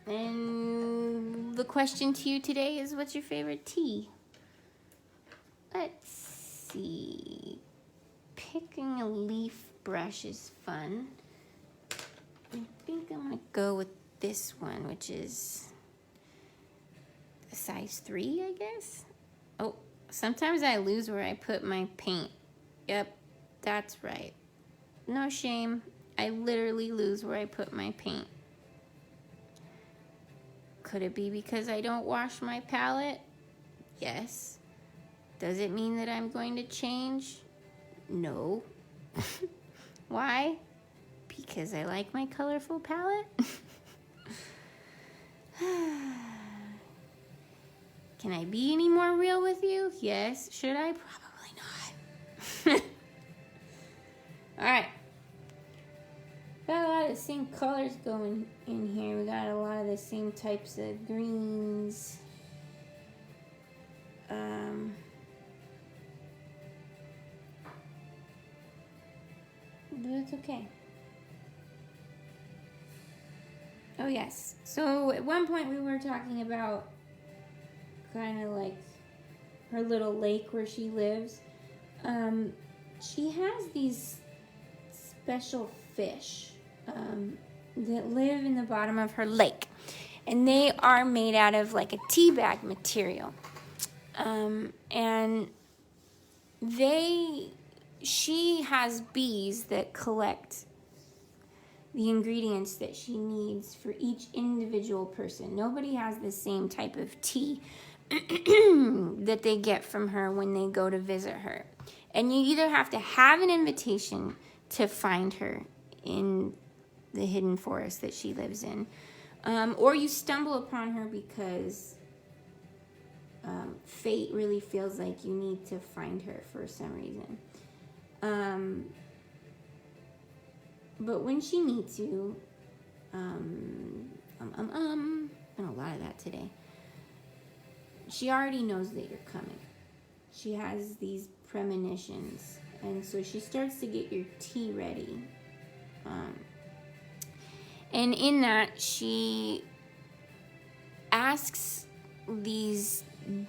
And the question to you today is, what's your favorite tea? Let's see. Picking a leaf brush is fun. I think I'm gonna go with this one, which is a size 3, I guess. Oh, sometimes I lose where I put my paint. Yep, that's right. No shame. I literally lose where I put my paint. Could it be because I don't wash my palette? Yes. Does it mean that I'm going to change? No. Why? Because I like my colorful palette. Can I be any more real with you? Yes. Should I? Probably not. Alright. Got a lot of the same colors going in here. We got a lot of the same types of greens. But it's okay. Oh yes. So at one point we were talking about kind of like her little lake where she lives. She has these special fish that live in the bottom of her lake, and they are made out of like a tea bag material, and she has bees that collect the ingredients that she needs for each individual person. Nobody has the same type of tea that they get from her when they go to visit her. And you either have to have an invitation to find her in the hidden forest that she lives in. Or you stumble upon her because fate really feels like you need to find her for some reason. But when she meets you, been a lot of that today. She already knows that you're coming. She has these premonitions, and so she starts to get your tea ready. And in that, she asks these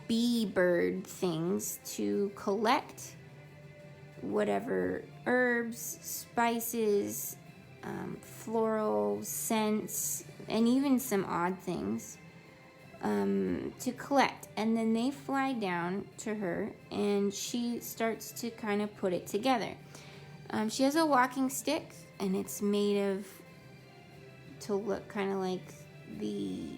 bee bird things to collect whatever herbs, spices, floral scents, and even some odd things to collect. And then they fly down to her, and she starts to kind of put it together. She has a walking stick, and it's made to look kind of like the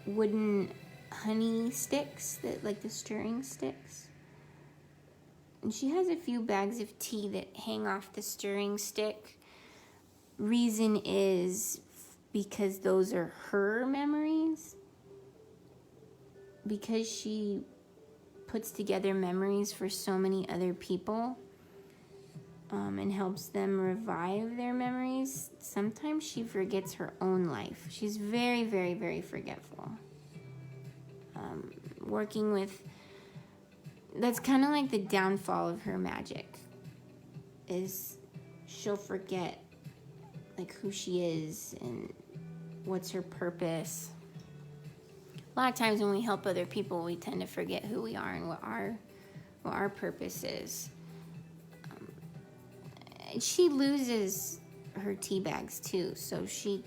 wooden honey sticks, like the stirring sticks. And she has a few bags of tea that hang off the stirring stick. Reason is because those are her memories. Because she puts together memories for so many other people, and helps them revive their memories, sometimes she forgets her own life. She's very, very, very forgetful. Working with... That's kind of like the downfall of her magic, is she'll forget like who she is and what's her purpose. A lot of times when we help other people, we tend to forget who we are and what our purpose is. She loses her tea bags too, so she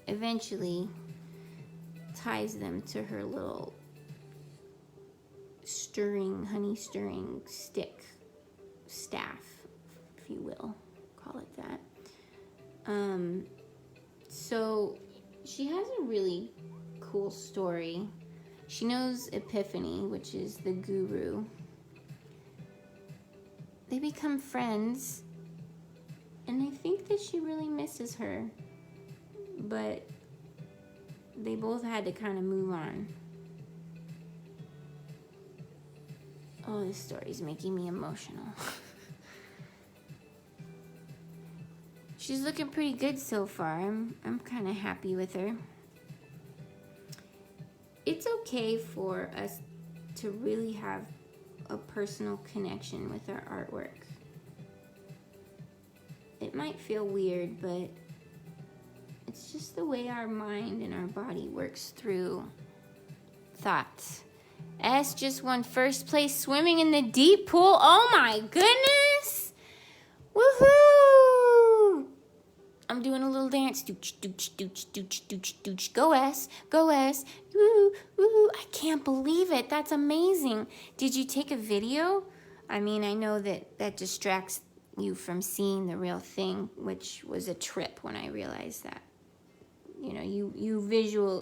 eventually ties them to her little honey stirring staff, if you will, call it that. So she has a really cool story. She knows Epiphany, which is the guru. They become friends, and I think that she really misses her, but they both had to kind of move on. Oh, this story's making me emotional. She's looking pretty good so far. I'm kind of happy with her. It's okay for us to really have a personal connection with our artwork. It might feel weird, but it's just the way our mind and our body works through thoughts. S just won first place swimming in the deep pool. Oh my goodness! Woohoo! I'm doing a little dance. Dooch, dooch, dooch, dooch, dooch, dooch. Go S, go S. Woo, woo. I can't believe it. That's amazing. Did you take a video? I mean, I know that distracts you from seeing the real thing, which was a trip when I realized that. You know,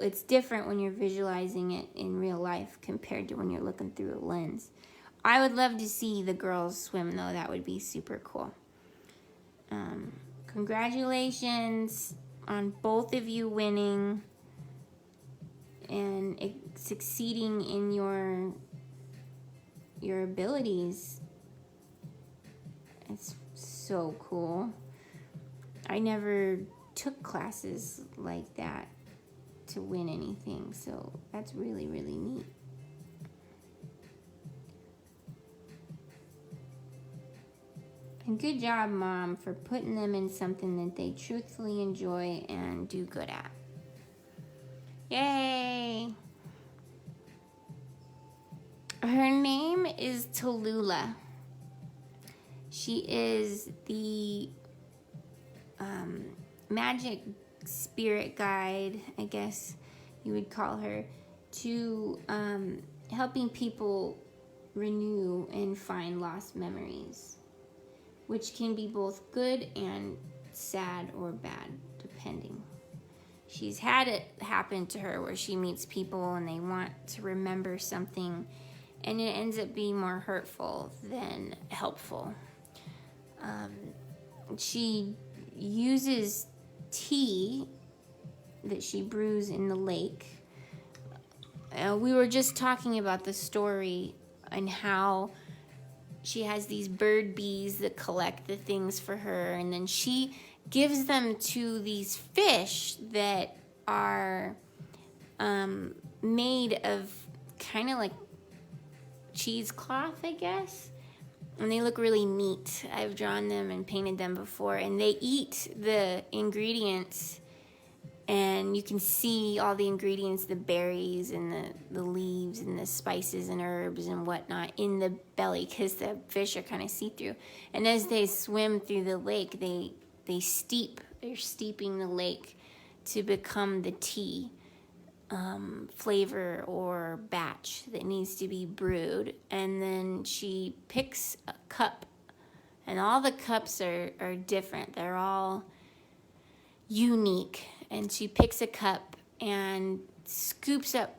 it's different when you're visualizing it in real life compared to when you're looking through a lens. I would love to see the girls swim, though. That would be super cool. Congratulations on both of you winning and succeeding in your abilities. It's so cool. I never took classes like that to win anything, so that's really, really neat. And good job, Mom, for putting them in something that they truthfully enjoy and do good at. Yay! Her name is Tallulah. She is the magic spirit guide, I guess you would call her, to helping people renew and find lost memories, which can be both good and sad or bad, depending. She's had it happen to her where she meets people and they want to remember something, and it ends up being more hurtful than helpful. she uses tea that she brews in the lake. We were just talking about the story and how she has these bird bees that collect the things for her, and then she gives them to these fish that are made of kind of like cheesecloth, I guess. And they look really neat. I've drawn them and painted them before, and they eat the ingredients, and you can see all the ingredients, the berries and the leaves and the spices and herbs and whatnot in the belly, because the fish are kind of see-through. And as they swim through the lake, they're steeping the lake to become the tea flavor or batch that needs to be brewed. And then she picks a cup, and all the cups are different. They're all unique. And she picks a cup and scoops up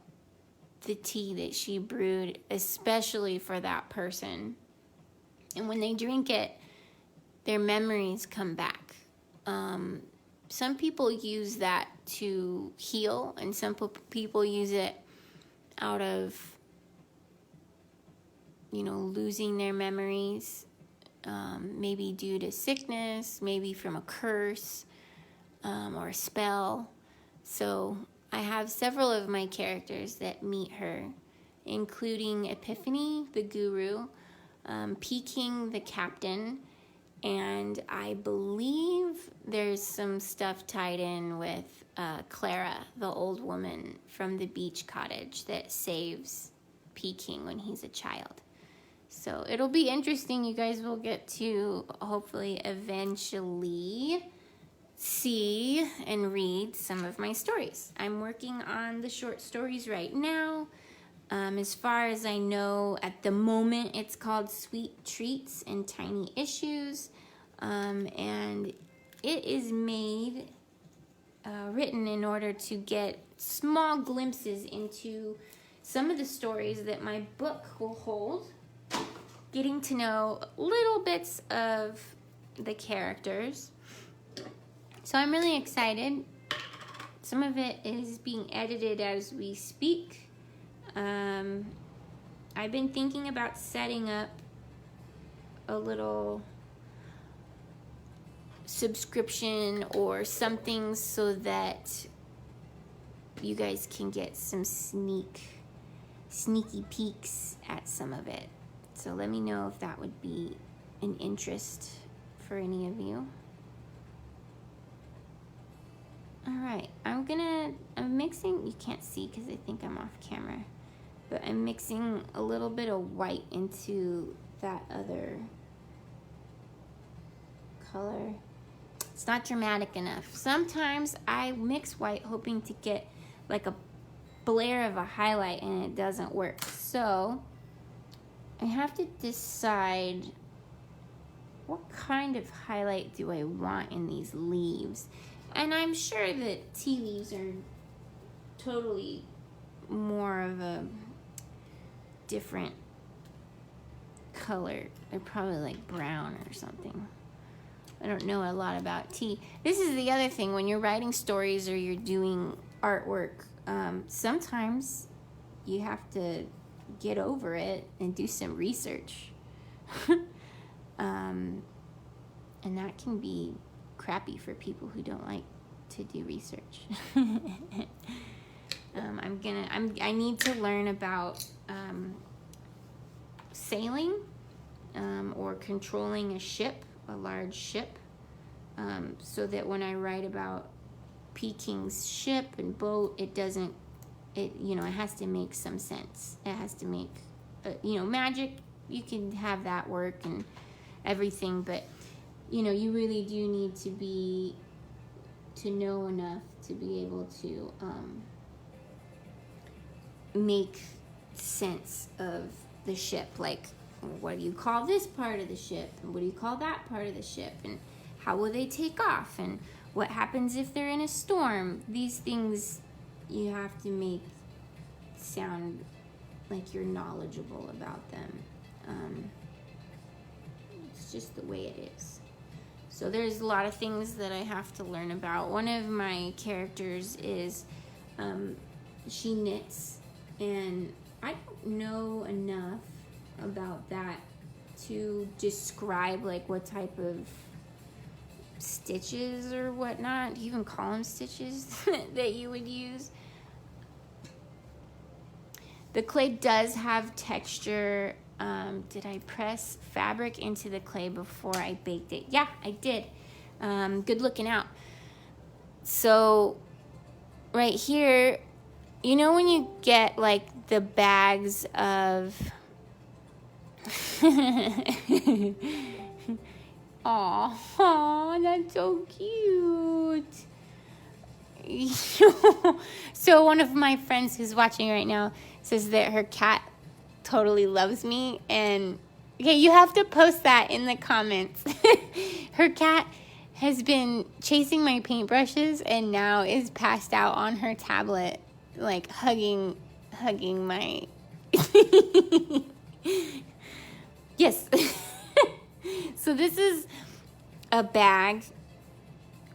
the tea that she brewed especially for that person. And when they drink it, their memories come back. Some people use that to heal, and some people use it out of, losing their memories, maybe due to sickness, maybe from a curse, or a spell. So I have several of my characters that meet her, including Epiphany, the guru, Peking, the captain, and I believe there's some stuff tied in with Clara, the old woman from the beach cottage that saves Peking when he's a child. So it'll be interesting. You guys will get to hopefully eventually see and read some of my stories. I'm working on the short stories right now. As far as I know, at the moment, it's called Sweet Treats and Tiny Issues. And it is written in order to get small glimpses into some of the stories that my book will hold, getting to know little bits of the characters. So I'm really excited. Some of it is being edited as we speak. I've been thinking about setting up a little subscription or something so that you guys can get some sneaky peeks at some of it. So let me know if that would be an interest for any of you. All right, I'm mixing, you can't see because I think I'm off camera, but I'm mixing a little bit of white into that other color. It's not dramatic enough. Sometimes I mix white hoping to get like a blare of a highlight, and it doesn't work. So I have to decide what kind of highlight do I want in these leaves. And I'm sure that tea leaves are totally more of a different color. They're probably like brown or something. I don't know a lot about tea. This is the other thing. When you're writing stories or you're doing artwork, sometimes you have to get over it and do some research. And that can be crappy for people who don't like to do research. I need to learn about sailing or controlling a ship, a large ship, so that when I write about Peking's ship and boat, it has to make some sense. It has to make, magic, you can have that work and everything, but you really do need to know enough to be able to make sense of the ship. Like, what do you call this part of the ship? And what do you call that part of the ship? And how will they take off? And what happens if they're in a storm? These things you have to make sound like you're knowledgeable about them. It's just the way it is. So there's a lot of things that I have to learn about. One of my characters is, she knits, and I don't know enough about that to describe like what type of stitches or whatnot, you even call them stitches, that you would use. The clay does have texture. Did I press fabric into the clay before I baked it? Yeah, I did. Good looking out. So right here, you know when you get like the bags of Aw, that's so cute. So one of my friends who's watching right now says that her cat totally loves me, and okay, you have to post that in the comments. Her cat has been chasing my paintbrushes and now is passed out on her tablet, like hugging my yes. So this is a bag,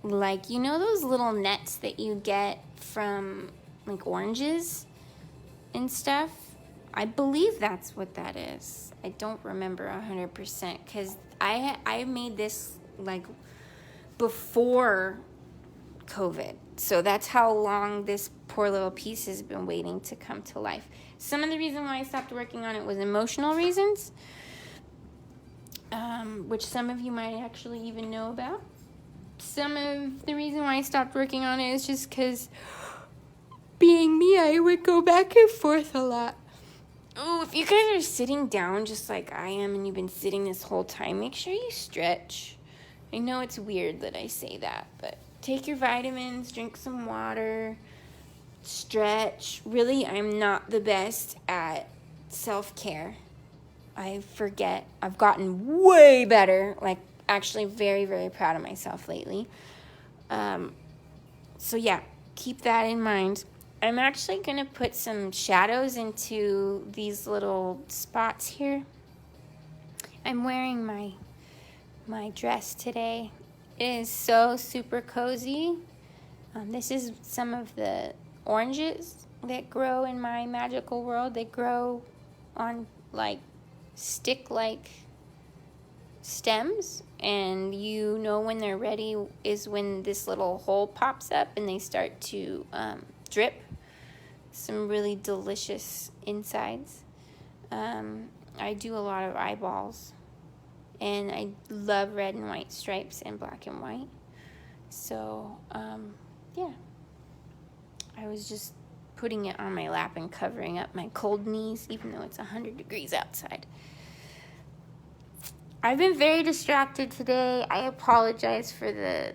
like, you know those little nets that you get from like oranges and stuff? I believe that's what that is. I don't remember 100% because I made this like before COVID. So that's how long this poor little piece has been waiting to come to life. Some of the reason why I stopped working on it was emotional reasons, which some of you might actually even know about. Some of the reason why I stopped working on it is just because, being me, I would go back and forth a lot. Oh, if you guys are sitting down just like I am and you've been sitting this whole time, make sure you stretch. I know it's weird that I say that, but take your vitamins, drink some water, stretch. Really, I'm not the best at self-care. I forget. I've gotten way better, like actually very, very proud of myself lately. So yeah, keep that in mind. I'm actually going to put some shadows into these little spots here. I'm wearing my dress today. It is so super cozy. This is some of the oranges that grow in my magical world. They grow on like stick-like stems, and you know when they're ready is when this little hole pops up and they start to drip some really delicious insides. I do a lot of eyeballs, and I love red and white stripes and black and white. So yeah, I was just putting it on my lap and covering up my cold knees, even though it's 100 degrees outside. I've been very distracted today. I apologize for the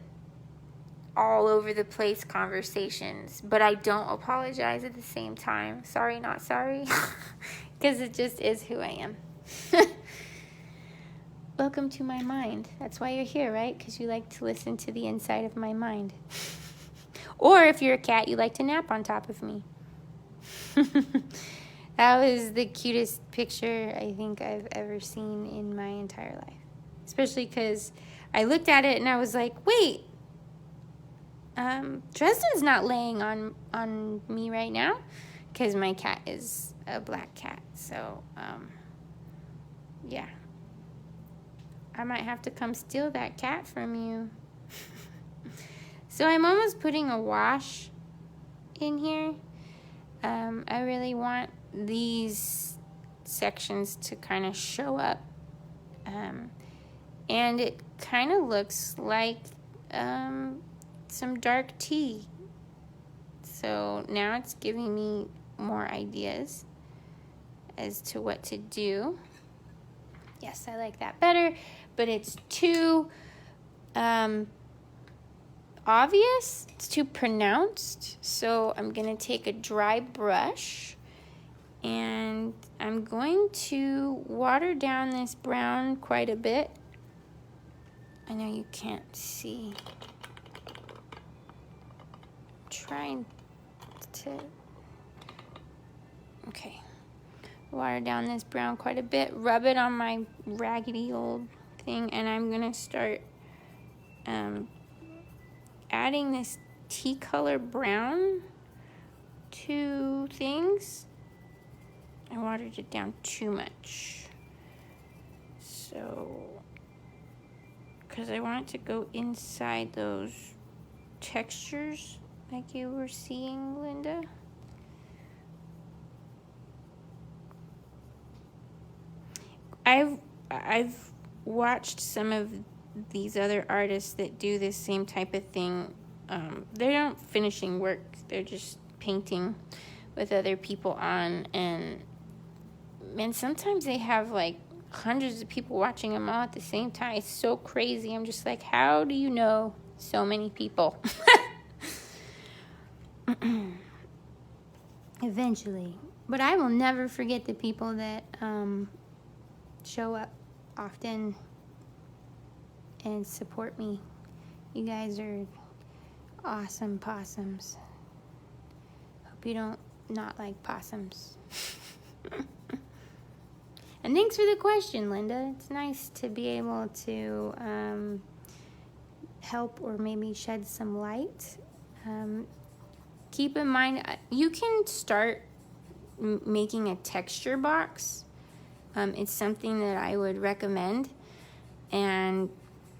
all over the place conversations, but I don't apologize at the same time. Sorry, not sorry, because it just is who I am. Welcome to my mind. That's why you're here, right? Because you like to listen to the inside of my mind. Or if you're a cat, you like to nap on top of me. That was the cutest picture I think I've ever seen in my entire life. Especially because I looked at it and I was like, wait, Dresden's not laying on me right now. Because my cat is a black cat. So, yeah. I might have to come steal that cat from you. So I'm almost putting a wash in here. I really want these sections to kind of show up. And it kind of looks like some dark tea. So now it's giving me more ideas as to what to do. Yes, I like that better, but it's too obvious. It's too pronounced. So I'm going to take a dry brush and I'm going to water down this brown quite a bit. I know you can't see. I'm trying to... Okay. Water down this brown quite a bit. Rub it on my raggedy old thing, and I'm gonna start adding this tea color brown to things. I watered it down too much, so because I want it to go inside those textures like you were seeing, Linda. I've watched some of these other artists that do this same type of thing. They aren't finishing work, they're just painting with other people on, and sometimes they have like hundreds of people watching them all at the same time. It's so crazy. I'm just like, how do you know so many people? Eventually. But I will never forget the people that show up often and support me. You guys are awesome possums. Hope you don't not like possums. And thanks for the question, Linda. It's nice to be able to help or maybe shed some light. Keep in mind, you can start making a texture box. It's something that I would recommend. And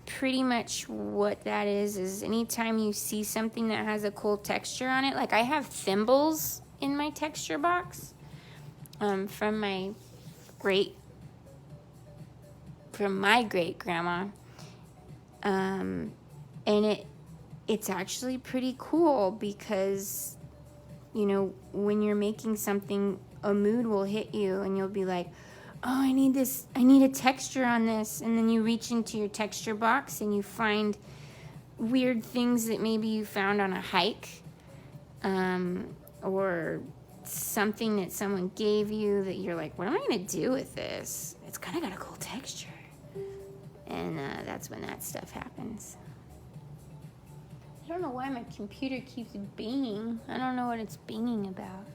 pretty much what that is anytime you see something that has a cool texture on it, like I have thimbles in my texture box from my great grandma, and it's actually pretty cool because, you know, when you're making something, a mood will hit you and you'll be like, oh, I need a texture on this, and then you reach into your texture box and you find weird things that maybe you found on a hike, or something that someone gave you that you're like, what am I gonna do with this? It's kind of got a cool texture. And that's when that stuff happens. I don't know why my computer keeps binging. I don't know what it's binging about.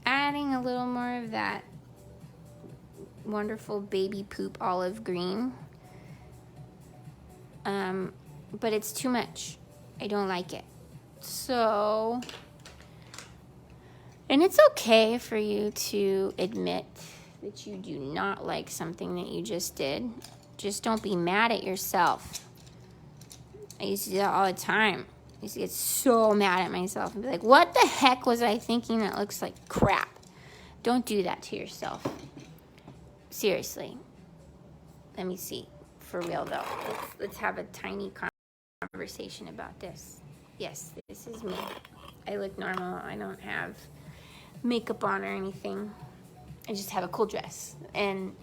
Adding a little more of that wonderful baby poop olive green. But it's too much. I don't like it. So, and it's okay for you to admit that you do not like something that you just did. Just don't be mad at yourself. I used to do that all the time. I used to get so mad at myself and be like, what the heck was I thinking that looks like crap? Don't do that to yourself. Seriously. Let me see. For real, though. Let's have a tiny conversation about this. Yes, this is me. I look normal. I don't have makeup on or anything. I just have a cool dress and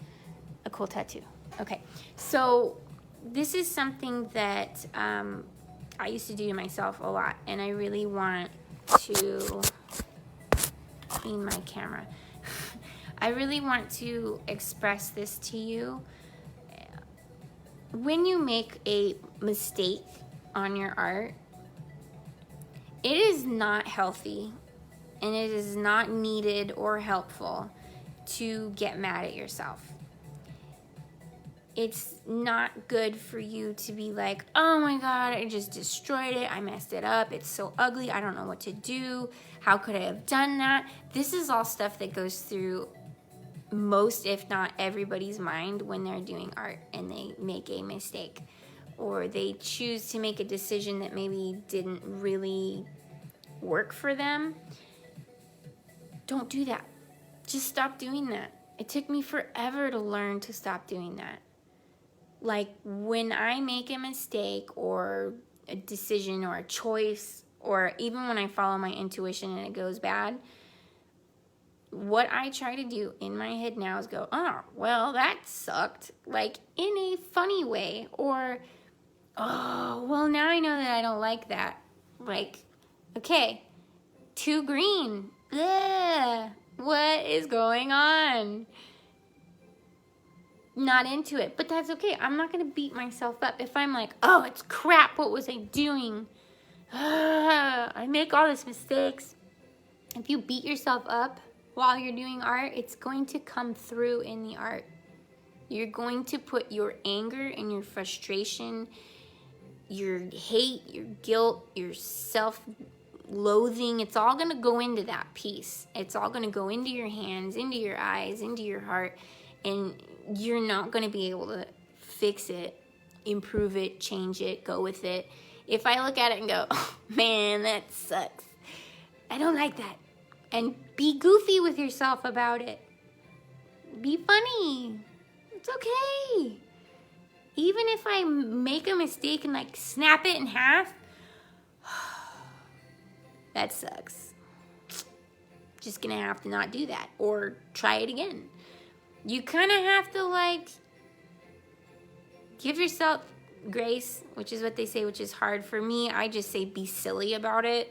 a cool tattoo. Okay, so this is something that I used to do to myself a lot, and I really want to clean my camera. I really want to express this to you. When you make a mistake on your art, it is not healthy and it is not needed or helpful to get mad at yourself. It's not good for you to be like, oh my God, I just destroyed it. I messed it up. It's so ugly. I don't know what to do. How could I have done that? This is all stuff that goes through most, if not everybody's mind when they're doing art and they make a mistake or they choose to make a decision that maybe didn't really work for them. Don't do that. Just stop doing that. It took me forever to learn to stop doing that. Like when I make a mistake or a decision or a choice, or even when I follow my intuition and it goes bad, what I try to do in my head now is go, oh, well, that sucked, like in a funny way, or, oh, well, now I know that I don't like that. Like, okay, too green. Ugh, what is going on? Not into it, but that's okay. I'm not going to beat myself up. If I'm like, oh, it's crap, what was I doing? I make all these mistakes. If you beat yourself up while you're doing art, it's going to come through in the art. You're going to put your anger and your frustration, your hate, your guilt, your self-loathing, it's all going to go into that piece. It's all going to go into your hands, into your eyes, into your heart, and you're not going to be able to fix it, improve it, change it, go with it. If I look at it and go, oh, man, that sucks. I don't like that. And be goofy with yourself about it. Be funny. It's okay. Even if I make a mistake and like snap it in half, that sucks. Just gonna have to not do that or try it again. You kind of have to like give yourself grace, which is what they say, which is hard for me. I just say be silly about it.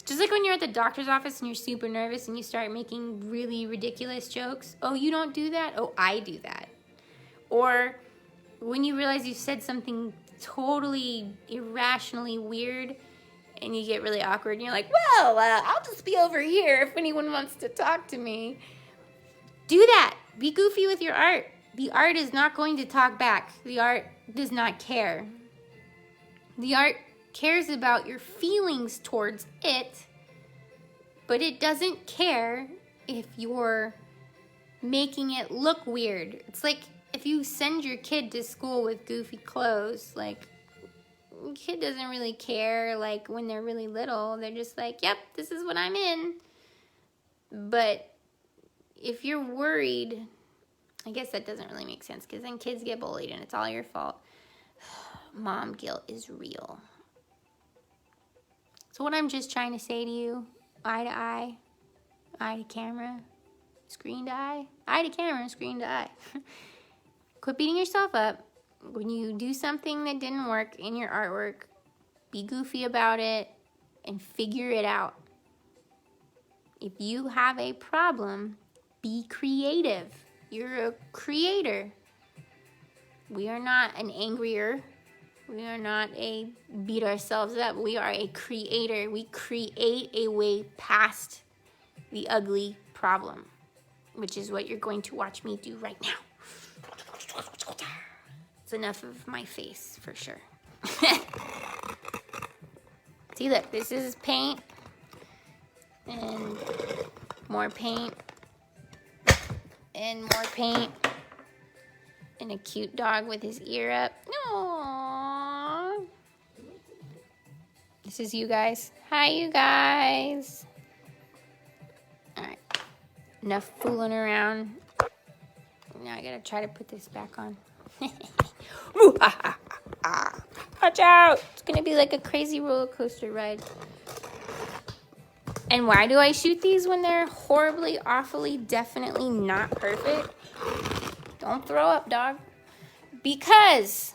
Just like when you're at the doctor's office and you're super nervous and you start making really ridiculous jokes. Oh, you don't do that? Oh, I do that. Or when you realize you said something totally irrationally weird and you get really awkward and you're like, well, I'll just be over here if anyone wants to talk to me. Do that. Be goofy with your art. The art is not going to talk back. The art does not care. The art cares about your feelings towards it, but it doesn't care if you're making it look weird. It's like if you send your kid to school with goofy clothes, like, the kid doesn't really care, like, when they're really little. They're just like, yep, this is what I'm in. But if you're worried, I guess that doesn't really make sense, because then kids get bullied and it's all your fault. Mom guilt is real. So what I'm just trying to say to you, eye to camera, screen to eye to camera, screen to eye. Quit beating yourself up. When you do something that didn't work in your artwork, be goofy about it and figure it out. If you have a problem, be creative. You're a creator. We are not an angrier. We are not a beat ourselves up. We are a creator. We create a way past the ugly problem, which is what you're going to watch me do right now. It's enough of my face for sure. See, look, this is paint and more paint and more paint and a cute dog with his ear up. Aww. This is you guys. Hi, you guys. All right. Enough fooling around. Now I gotta try to put this back on. Watch out! It's gonna be like a crazy roller coaster ride. And why do I shoot these when they're horribly, awfully, definitely not perfect? Don't throw up, dog. Because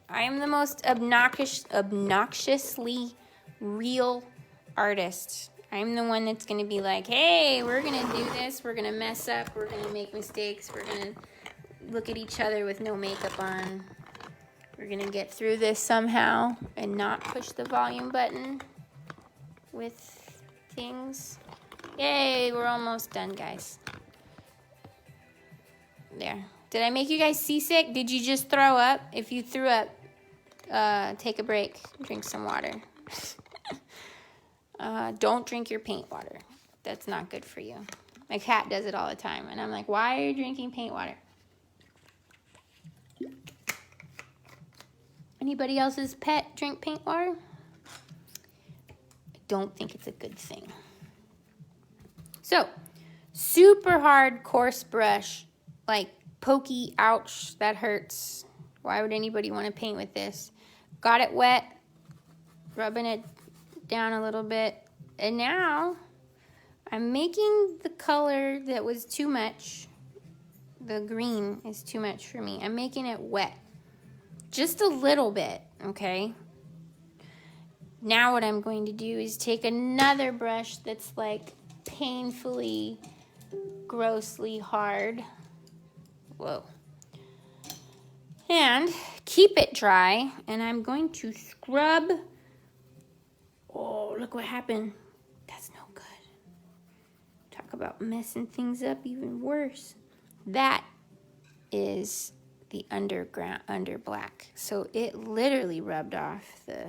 I am the most obnoxiously real artist. I'm the one that's going to be like, hey, we're going to do this. We're going to mess up. We're going to make mistakes. We're going to look at each other with no makeup on. We're going to get through this somehow and not push the volume button with things. Yay, we're almost done, guys. There. Did I make you guys seasick? Did you just throw up? If you threw up, take a break. Drink some water. Don't drink your paint water. That's not good for you. My cat does it all the time. And I'm like, why are you drinking paint water? Anybody else's pet drink paint water? I don't think it's a good thing. So, super hard coarse brush. Like, pokey, ouch, that hurts. Why would anybody want to paint with this? Got it wet. Rubbing it down a little bit. And now, I'm making the color that was too much. The green is too much for me. I'm making it wet. Just a little bit, okay? Now what I'm going to do is take another brush that's like painfully, grossly hard. Whoa. And keep it dry. And I'm going to scrub. Oh, look what happened. That's no good. Talk about messing things up even worse. That is the under black. So it literally rubbed off the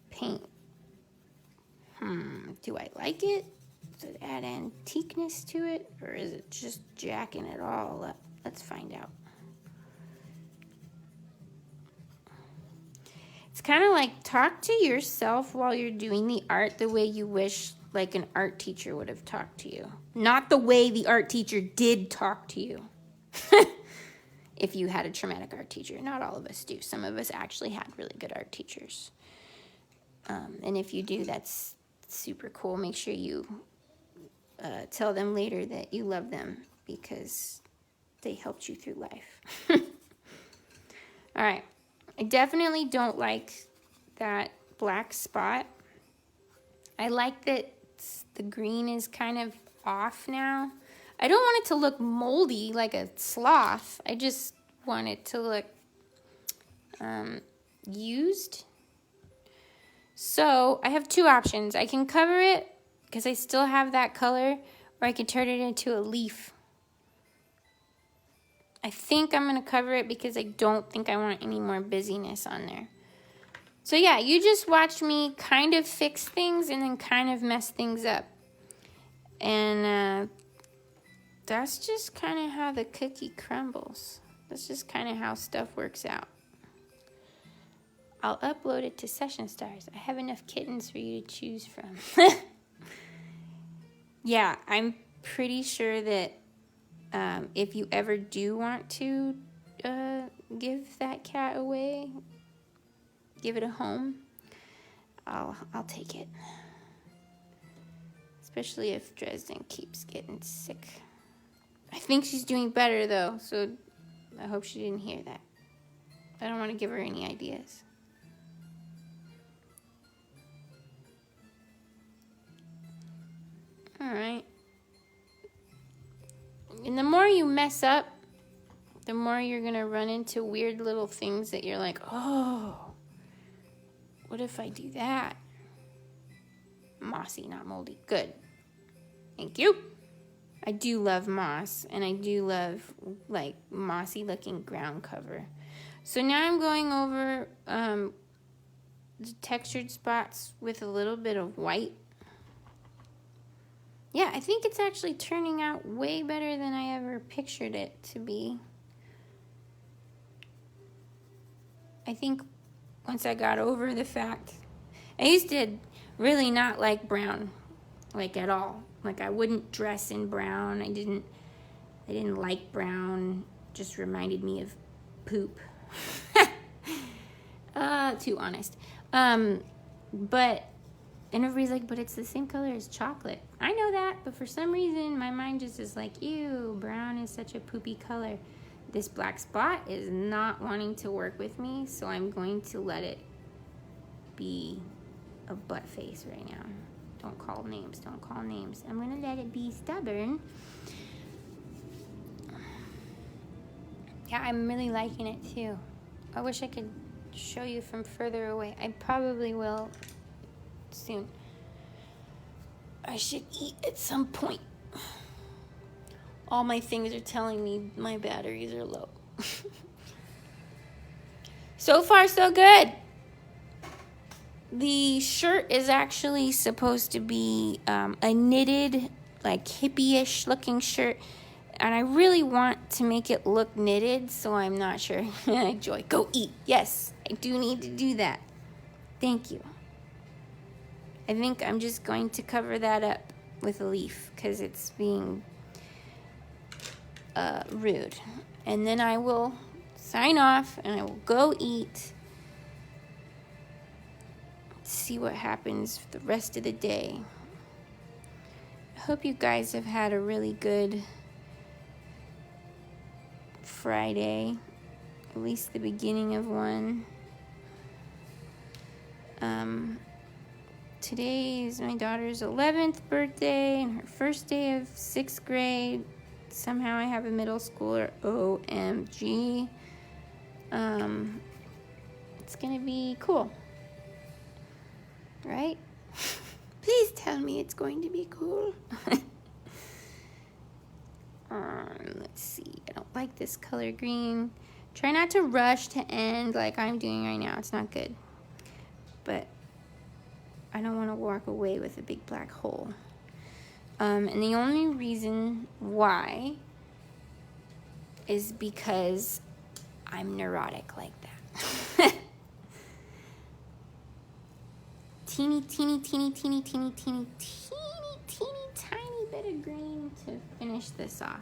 paint. Do I like it? Does it add antiqueness to it? Or is it just jacking it all up? Let's find out. It's kind of like talk to yourself while you're doing the art the way you wish like an art teacher would have talked to you. Not the way the art teacher did talk to you. If you had a traumatic art teacher. Not all of us do. Some of us actually had really good art teachers. And if you do, that's super cool. Make sure you tell them later that you love them because they helped you through life. All right. I definitely don't like that black spot. I like that the green is kind of off now. I don't want it to look moldy like a sloth. I just want it to look used. So I have two options. I can cover it because I still have that color, or I can turn it into a leaf. I think I'm going to cover it because I don't think I want any more busyness on there. So yeah, you just watch me kind of fix things and then kind of mess things up. And that's just kind of how the cookie crumbles. That's just kind of how stuff works out. I'll upload it to Session Stars. I have enough kittens for you to choose from. Yeah, I'm pretty sure that if you ever do want to give that cat away, give it a home, I'll take it. Especially if Dresden keeps getting sick. I think she's doing better though, so I hope she didn't hear that. I don't want to give her any ideas. All right. And the more you mess up, the more you're going to run into weird little things that you're like, oh, what if I do that? Mossy, not moldy. Good. Thank you. I do love moss, and I do love, like, mossy-looking ground cover. So now I'm going over the textured spots with a little bit of white. Yeah, I think it's actually turning out way better than I ever pictured it to be. I think once I got over the fact, I used to really not like brown, like at all. Like I wouldn't dress in brown. I didn't like brown. Just reminded me of poop. Too honest. But and everybody's like, but it's the same color as chocolate. I know that, but for some reason, my mind just is like, ew, brown is such a poopy color. This black spot is not wanting to work with me, so I'm going to let it be a butt face right now. Don't call names, don't call names. I'm going to let it be stubborn. Yeah, I'm really liking it too. I wish I could show you from further away. I probably will soon. I should eat at some point. All my things are telling me my batteries are low. So far, so good. The shirt is actually supposed to be a knitted, like hippie-ish looking shirt. And I really want to make it look knitted, so I'm not sure. Joy, go eat. Yes, I do need to do that. Thank you. I think I'm just going to cover that up with a leaf because it's being rude. And then I will sign off and I will go eat. See what happens for the rest of the day. I hope you guys have had a really good Friday, at least the beginning of one. Today is my daughter's 11th birthday and her first day of 6th grade. Somehow I have a middle schooler. OMG. It's gonna be cool. Right? Please tell me it's going to be cool. Let's Let's see, I don't like this color green. Try not to rush to end like I'm doing right now. It's not good. But I don't want to walk away with a big black hole. And the only reason why is because I'm neurotic like that. Teeny, teeny, teeny, teeny, teeny, teeny, teeny, teeny, tiny bit of green to finish this off.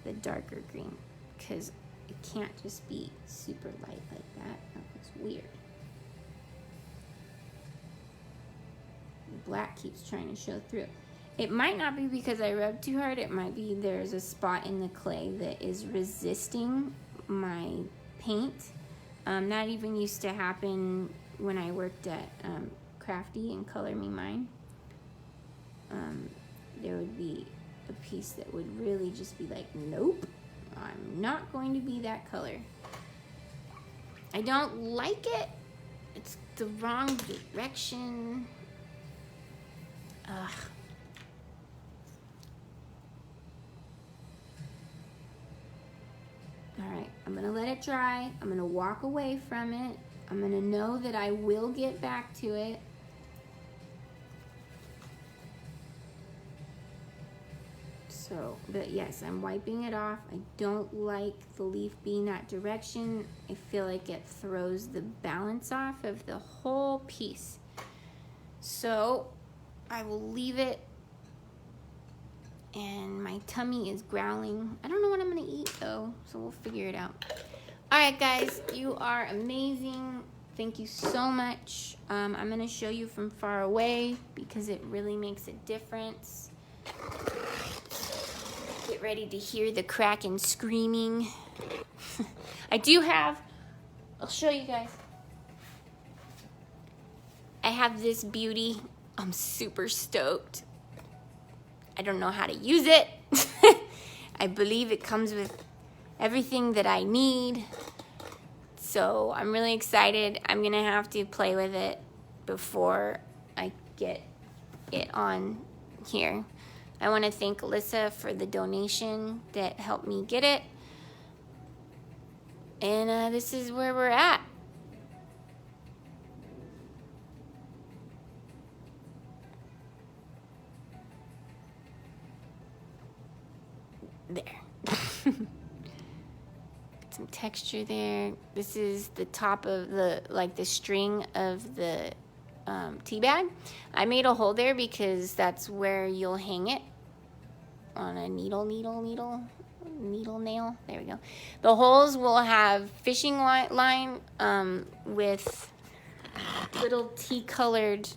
The darker green, because it can't just be super light like that. That looks weird. The black keeps trying to show through. It might not be because I rubbed too hard. It might be there's a spot in the clay that is resisting my paint. That even used to happen when I worked at Crafty and Color Me Mine. There would be a piece that would really just be like, nope, I'm not going to be that color. I don't like it. It's the wrong direction. Ugh. Alright, I'm gonna let it dry. I'm gonna walk away from it. I'm gonna know that I will get back to it. So, but yes, I'm wiping it off. I don't like the leaf being that direction. I feel like it throws the balance off of the whole piece. So, I will leave it. And my tummy is growling. I don't know what I'm gonna eat though, so we'll figure it out. All right, guys, you are amazing. Thank you so much. I'm gonna show you from far away because it really makes a difference. Get ready to hear the Kraken screaming. I do have, I'll show you guys. I have this beauty. I'm super stoked. I don't know how to use it. I believe it comes with everything that I need. So I'm really excited. I'm gonna have to play with it before I get it on here. I wanna thank Alyssa for the donation that helped me get it. And this is where we're at. There. Some texture there. This is the top of the, like the string of the tea bag. I made a hole there because that's where you'll hang it on a needle nail. There we go. The holes will have fishing line with little tea-colored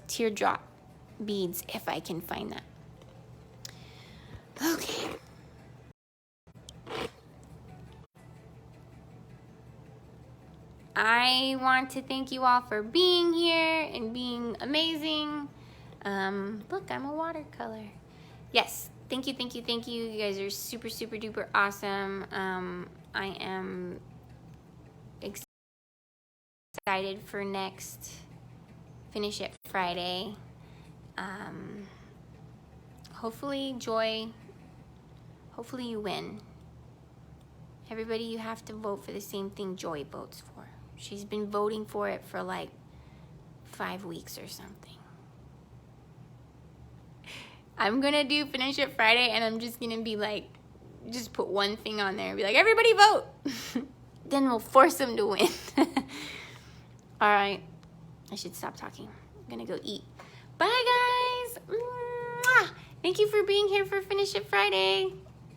teardrop beads, if I can find that. Okay. I want to thank you all for being here and being amazing. Look, I'm a watercolor. Yes, thank you, thank you, thank you. You guys are super, super duper awesome. I am excited for next Finish It Friday. Hopefully, Joy, hopefully you win. Everybody, you have to vote for the same thing Joy votes for. She's been voting for it for like 5 weeks or something. I'm gonna do Finish It Friday and I'm just gonna be like, just put one thing on there and be like, everybody vote. Then we'll force them to win. All right, I should stop talking. I'm gonna go eat. Bye, guys. Mwah! Thank you for being here for Finish It Friday.